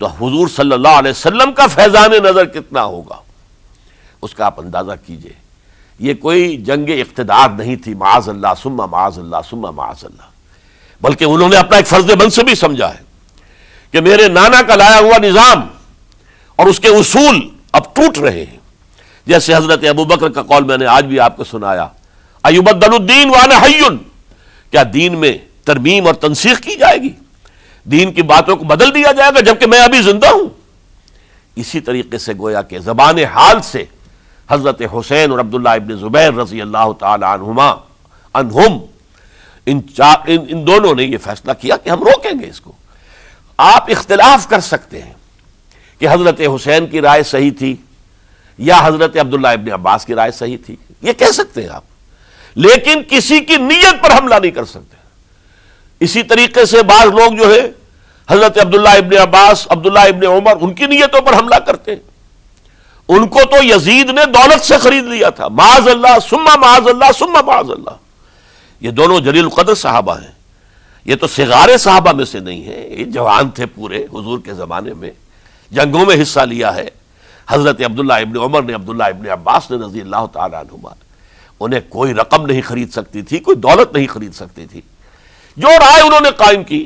تو حضور صلی اللہ علیہ وسلم کا فیضان نظر کتنا ہوگا اس کا آپ اندازہ کیجئے۔ یہ کوئی جنگ اقتدار نہیں تھی، معاذ اللہ ثم معاذ اللہ ثم معاذ اللہ، بلکہ انہوں نے اپنا ایک فرض منصبی سمجھا ہے کہ میرے نانا کا لایا ہوا نظام اور اس کے اصول اب ٹوٹ رہے ہیں۔ جیسے حضرت ابوبکر کا قول میں نے آج بھی آپ کو سنایا، ایبدل الدین وانا حی، کیا دین میں ترمیم اور تنسیخ کی جائے گی، دین کی باتوں کو بدل دیا جائے گا جبکہ میں ابھی زندہ ہوں۔ اسی طریقے سے گویا کہ زبان حال سے حضرت حسین اور عبداللہ ابن زبیر رضی اللہ تعالی عنہم ان دونوں نے یہ فیصلہ کیا کہ ہم روکیں گے اس کو۔ آپ اختلاف کر سکتے ہیں کہ حضرت حسین کی رائے صحیح تھی یا حضرت عبداللہ ابن عباس کی رائے صحیح تھی، یہ کہہ سکتے ہیں آپ، لیکن کسی کی نیت پر حملہ نہیں کر سکتے۔ اسی طریقے سے بعض لوگ جو ہے حضرت عبداللہ ابن عباس، عبداللہ ابن عمر، ان کی نیتوں پر حملہ کرتے ہیں۔ ان کو تو یزید نے دولت سے خرید لیا تھا، معاذ اللہ ثم معاذ اللہ ثم معاذ اللہ۔ یہ دونوں جلیل القدر صحابہ ہیں، یہ تو صغار صحابہ میں سے نہیں ہیں، یہ جوان تھے پورے حضور کے زمانے میں، جنگوں میں حصہ لیا ہے۔ حضرت عبداللہ ابن عمر نے، عبداللہ ابن عباس نے رضی اللہ تعالی عنہما، انہیں کوئی رقم نہیں خرید سکتی تھی، کوئی دولت نہیں خرید سکتی تھی۔ جو رائے انہوں نے قائم کی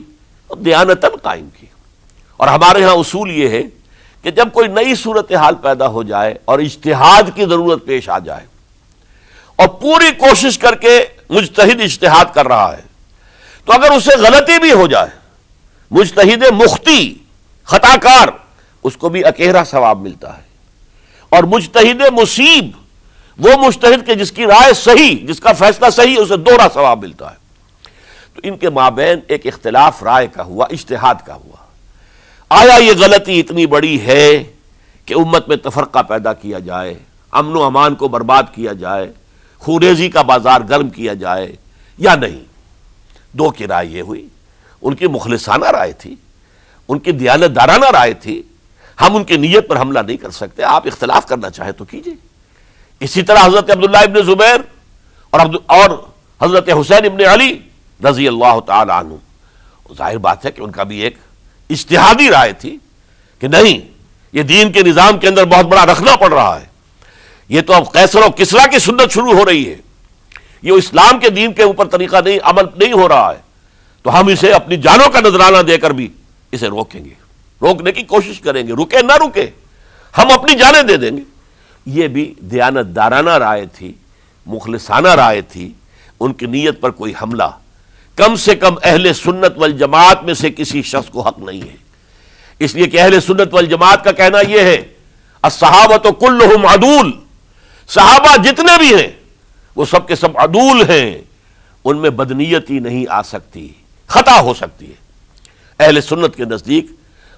دیانتاً قائم کی۔ اور ہمارے ہاں اصول یہ ہے کہ جب کوئی نئی صورتحال پیدا ہو جائے اور اجتہاد کی ضرورت پیش آ جائے اور پوری کوشش کر کے مجتہد اجتہاد کر رہا ہے، تو اگر اسے غلطی بھی ہو جائے، مجتہد مختی خطا کار، اس کو بھی اکیرا ثواب ملتا ہے، اور مجتہد مصیب وہ مجتہد کے جس کی رائے صحیح، جس کا فیصلہ صحیح، اسے دوہرا ثواب ملتا ہے۔ تو ان کے مابین ایک اختلاف رائے کا ہوا، اجتہاد کا ہوا۔ آیا یہ غلطی اتنی بڑی ہے کہ امت میں تفرقہ پیدا کیا جائے، امن و امان کو برباد کیا جائے، خوریزی کا بازار گرم کیا جائے، یا نہیں؟ دو کی رائے یہ ہوئی، ان کی مخلصانہ رائے تھی، ان کی دیانت دارانہ رائے تھی، ہم ان کی نیت پر حملہ نہیں کر سکتے، آپ اختلاف کرنا چاہیں تو کیجئے۔ اسی طرح حضرت عبداللہ ابن زبیر اور حضرت حسین ابن علی رضی اللہ تعالی عنہ، ظاہر بات ہے کہ ان کا بھی ایک اجتہادی رائے تھی کہ نہیں، یہ دین کے نظام کے اندر بہت بڑا رکھنا پڑ رہا ہے، یہ تو اب قیصر و کسریٰ کی سنت شروع ہو رہی ہے، یہ اسلام کے دین کے اوپر طریقہ نہیں، عمل نہیں ہو رہا ہے، تو ہم اسے اپنی جانوں کا نذرانہ دے کر بھی اسے روکیں گے، روکنے کی کوشش کریں گے، رکے نہ رکے ہم اپنی جانیں دے دیں گے۔ یہ بھی دیانت دارانہ رائے تھی، مخلصانہ رائے تھی، ان کی نیت پر کوئی حملہ کم سے کم اہل سنت والجماعت میں سے کسی شخص کو حق نہیں ہے۔ اس لیے کہ اہل سنت والجماعت کا کہنا یہ ہے، الصحابۃ کلہم عدول، صحابہ جتنے بھی ہیں وہ سب کے سب عدول ہیں، ان میں بدنیتی نہیں آ سکتی، خطا ہو سکتی ہے۔ اہل سنت کے نزدیک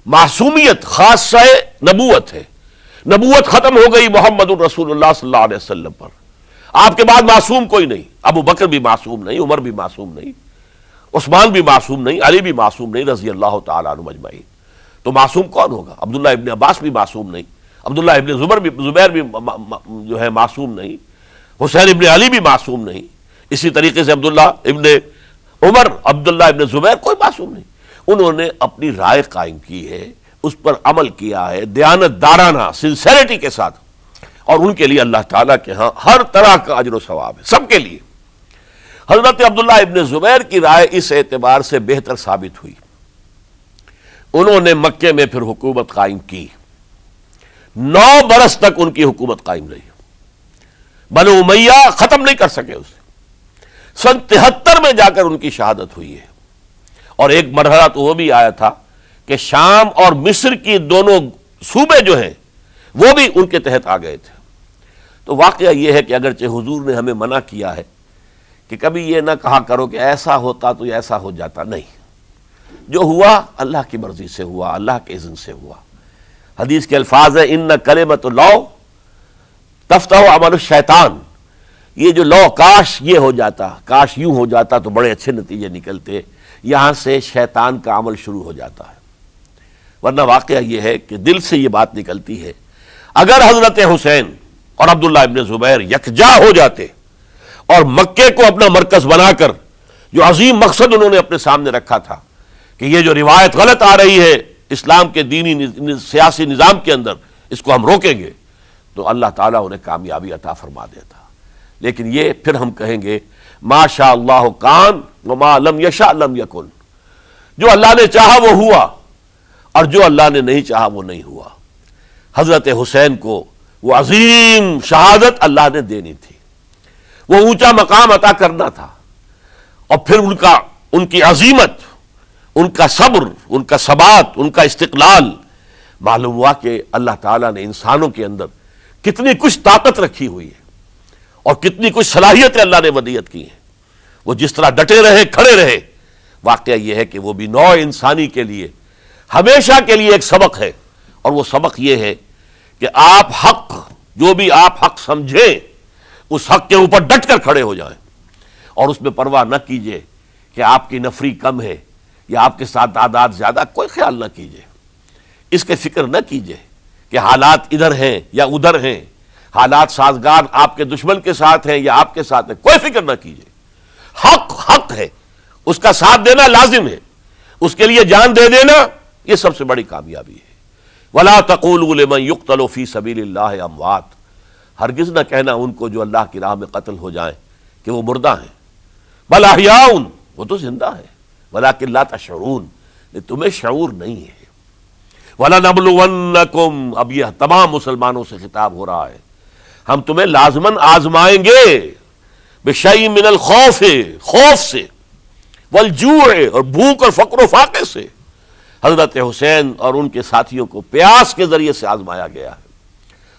معصومیت خاصہ نبوت ہے، نبوت ختم ہو گئی محمد الرسول اللہ صلی اللہ علیہ وسلم پر، آپ کے بعد معصوم کوئی نہیں، ابو بکر بھی معصوم نہیں، عمر بھی معصوم نہیں، عثمان بھی معصوم نہیں، علی بھی معصوم نہیں رضی اللہ تعالیٰ عنہ اجمعین۔ تو معصوم کون ہوگا؟ عبداللہ ابن عباس بھی معصوم نہیں، عبداللہ ابن زبیر بھی جو ہے معصوم نہیں، حسین ابن علی بھی معصوم نہیں، اسی طریقے سے عبداللہ ابن عمر، عبداللہ ابن زبیر، کوئی معصوم نہیں۔ انہوں نے اپنی رائے قائم کی ہے، اس پر عمل کیا ہے دیانت دارانہ سنسیریٹی کے ساتھ، اور ان کے لیے اللہ تعالیٰ کے ہاں ہر طرح کا اجر و ثواب ہے، سب کے لیے۔ حضرت عبداللہ ابن زبیر کی رائے اس اعتبار سے بہتر ثابت ہوئی انہوں نے مکے میں پھر حکومت قائم کی، 9 برس تک ان کی حکومت قائم رہی۔ بنو امیہ ختم نہیں کر سکے اسے، سن 73 میں جا کر ان کی شہادت ہوئی ہے۔ اور ایک مرحلہ تو وہ بھی آیا تھا کہ شام اور مصر کی دونوں صوبے جو ہیں وہ بھی ان کے تحت آ گئے تھے۔ تو واقعہ یہ ہے کہ اگرچہ حضور نے ہمیں منع کیا ہے کہ کبھی یہ نہ کہا کرو کہ ایسا ہوتا تو ایسا ہو جاتا، نہیں، جو ہوا اللہ کی مرضی سے ہوا، اللہ کے اذن سے ہوا۔ حدیث کے الفاظ ہیں ان کلمۃ اللہ تفتح عمل الشیطان، یہ جو لو کاش یہ ہو جاتا، کاش یوں ہو جاتا تو بڑے اچھے نتیجے نکلتے، یہاں سے شیطان کا عمل شروع ہو جاتا ہے۔ ورنہ واقعہ یہ ہے کہ دل سے یہ بات نکلتی ہے، اگر حضرت حسین اور عبداللہ ابن زبیر یکجا ہو جاتے اور مکے کو اپنا مرکز بنا کر جو عظیم مقصد انہوں نے اپنے سامنے رکھا تھا کہ یہ جو روایت غلط آ رہی ہے اسلام کے دینی سیاسی نظام کے اندر، اس کو ہم روکیں گے، تو اللہ تعالیٰ انہیں کامیابی عطا فرما دیتا۔ لیکن یہ پھر ہم کہیں گے ما شاء اللہ کان وما لم یشاء لم یکن، جو اللہ نے چاہا وہ ہوا اور جو اللہ نے نہیں چاہا وہ نہیں ہوا۔ حضرت حسین کو وہ عظیم شہادت اللہ نے دینی تھی، وہ اونچا مقام عطا کرنا تھا، اور پھر ان کی عظیمت، ان کا صبر، ان کا ثبات، ان کا استقلال، معلوم ہوا کہ اللہ تعالیٰ نے انسانوں کے اندر کتنی کچھ طاقت رکھی ہوئی ہے اور کتنی کچھ صلاحیتیں اللہ نے ودیعت کی ہیں۔ وہ جس طرح ڈٹے رہے، کھڑے رہے، واقعہ یہ ہے کہ وہ بھی نوع انسانی کے لیے ہمیشہ کے لیے ایک سبق ہے، اور وہ سبق یہ ہے کہ آپ حق، جو بھی آپ حق سمجھیں اس حق کے اوپر ڈٹ کر کھڑے ہو جائیں، اور اس میں پرواہ نہ کیجئے کہ آپ کی نفری کم ہے یا آپ کے ساتھ تعداد زیادہ، کوئی خیال نہ کیجئے، اس کے فکر نہ کیجئے کہ حالات ادھر ہیں یا ادھر ہیں، حالات سازگار آپ کے دشمن کے ساتھ ہیں یا آپ کے ساتھ ہیں، کوئی فکر نہ کیجئے۔ حق حق ہے، اس کا ساتھ دینا لازم ہے، اس کے لیے جان دے دینا یہ سب سے بڑی کامیابی ہے۔ وَلَا تَقُولُوا لِمَن يُقْتَلُ فِي سَبِيلِ اللَّهِ اموات، ہرگز نہ کہنا ان کو جو اللہ کی راہ میں قتل ہو جائیں کہ وہ مردہ ہیں، بل احیاء، وہ تو زندہ ہے، ولیکن لا تشعرون، تمہیں شعور نہیں ہے۔ وَلَنَبْلُوَنَّكُمْ، اب یہ تمام مسلمانوں سے خطاب ہو رہا ہے، ہم تمہیں لازماً آزمائیں گے، بِشَيْءٍ مِّنَ الْخَوْفِ، خوف سے، وَالْجُوعِ، اور بھوک اور فقر و فاقے سے۔ حضرت حسین اور ان کے ساتھیوں کو پیاس کے ذریعے سے آزمایا گیا ہے،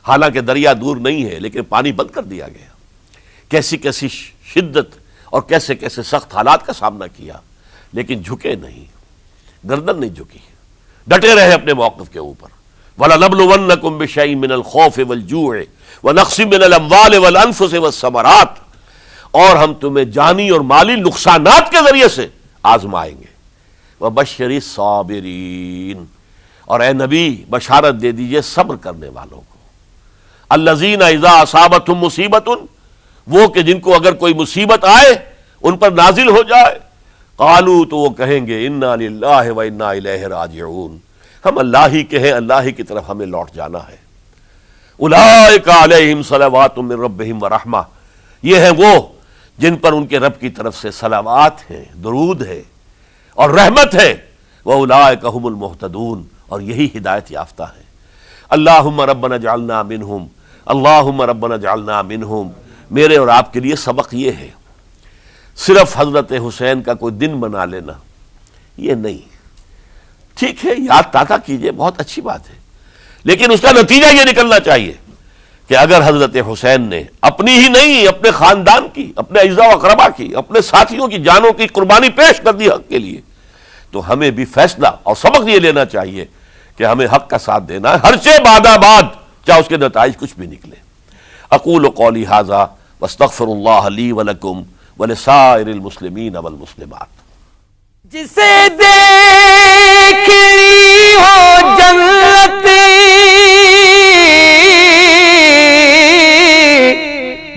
حالانکہ دریا دور نہیں ہے لیکن پانی بند کر دیا گیا، کیسی کیسی شدت اور کیسے کیسے سخت حالات کا سامنا کیا، لیکن جھکے نہیں، گردن نہیں جھکی، ڈٹے رہے اپنے موقف کے اوپر۔ وَلَنَبْلُوَنَّكُمْ بِشَيْءٍ مِّنَ الْخَوْفِ وَالْجُوعِ وَنَقْصٍ مِّنَ الْأَمْوَالِ وَالْأَنفُسِ وَالثَّمَرَاتِ، اور ہم تمہیں جانی اور مالی نقصانات کے ذریعے سے آزمائیں گے۔ وَبَشِّرِ الصَّابِرِينَ، اور اے نبی بشارت دے دیجئے صبر کرنے والوں کو۔ الَّذِينَ إِذَا أَصَابَتْهُمْ مُصِیبَةٌ، وہ کہ جن کو اگر کوئی مصیبت آئے، ان پر نازل ہو جائے، قالوا، تو وہ کہیں گے انا للہ و انا الیہ راجعون، ہم اللہ ہی کے ہیں، اللہ ہی کی طرف ہمیں لوٹ جانا ہے۔ اولئک علیہم صلوات من ربہم ورحمہ، یہ ہیں وہ جن پر ان کے رب کی طرف سے صلوات ہیں، درود ہے اور رحمت ہے، واولئک هم المہتدون، اور یہی ہدایت یافتہ ہیں۔ اللہم ربنا اجعلنا منہم، اللہم ربنا اجعلنا منہم، میرے اور آپ کے لیے سبق یہ ہے، صرف حضرت حسین کا کوئی دن بنا لینا یہ نہیں، ٹھیک ہے یاد تازہ کیجئے، بہت اچھی بات ہے، لیکن اس کا نتیجہ یہ نکلنا چاہیے کہ اگر حضرت حسین نے اپنی ہی نہیں، اپنے خاندان کی، اپنے اعزاء و اقربا کی، اپنے ساتھیوں کی جانوں کی قربانی پیش کر دی حق کے لیے، تو ہمیں بھی فیصلہ اور سبق یہ لینا چاہیے کہ ہمیں حق کا ساتھ دینا ہے، ہرچہ بعد چاہے اس کے نتائج کچھ بھی نکلے۔ اقول قولی ھذا واستغفر اللہ لی ولکم ولسائر المسلمین والمسلمات۔ جسے دیکھنی ہو جنت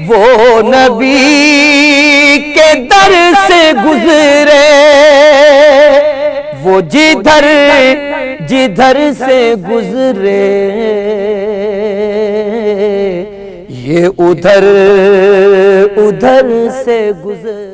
وہ نبی کے در سے گزرے، وہ جدھر سے گزرے، یہ ادھر سے گزرے۔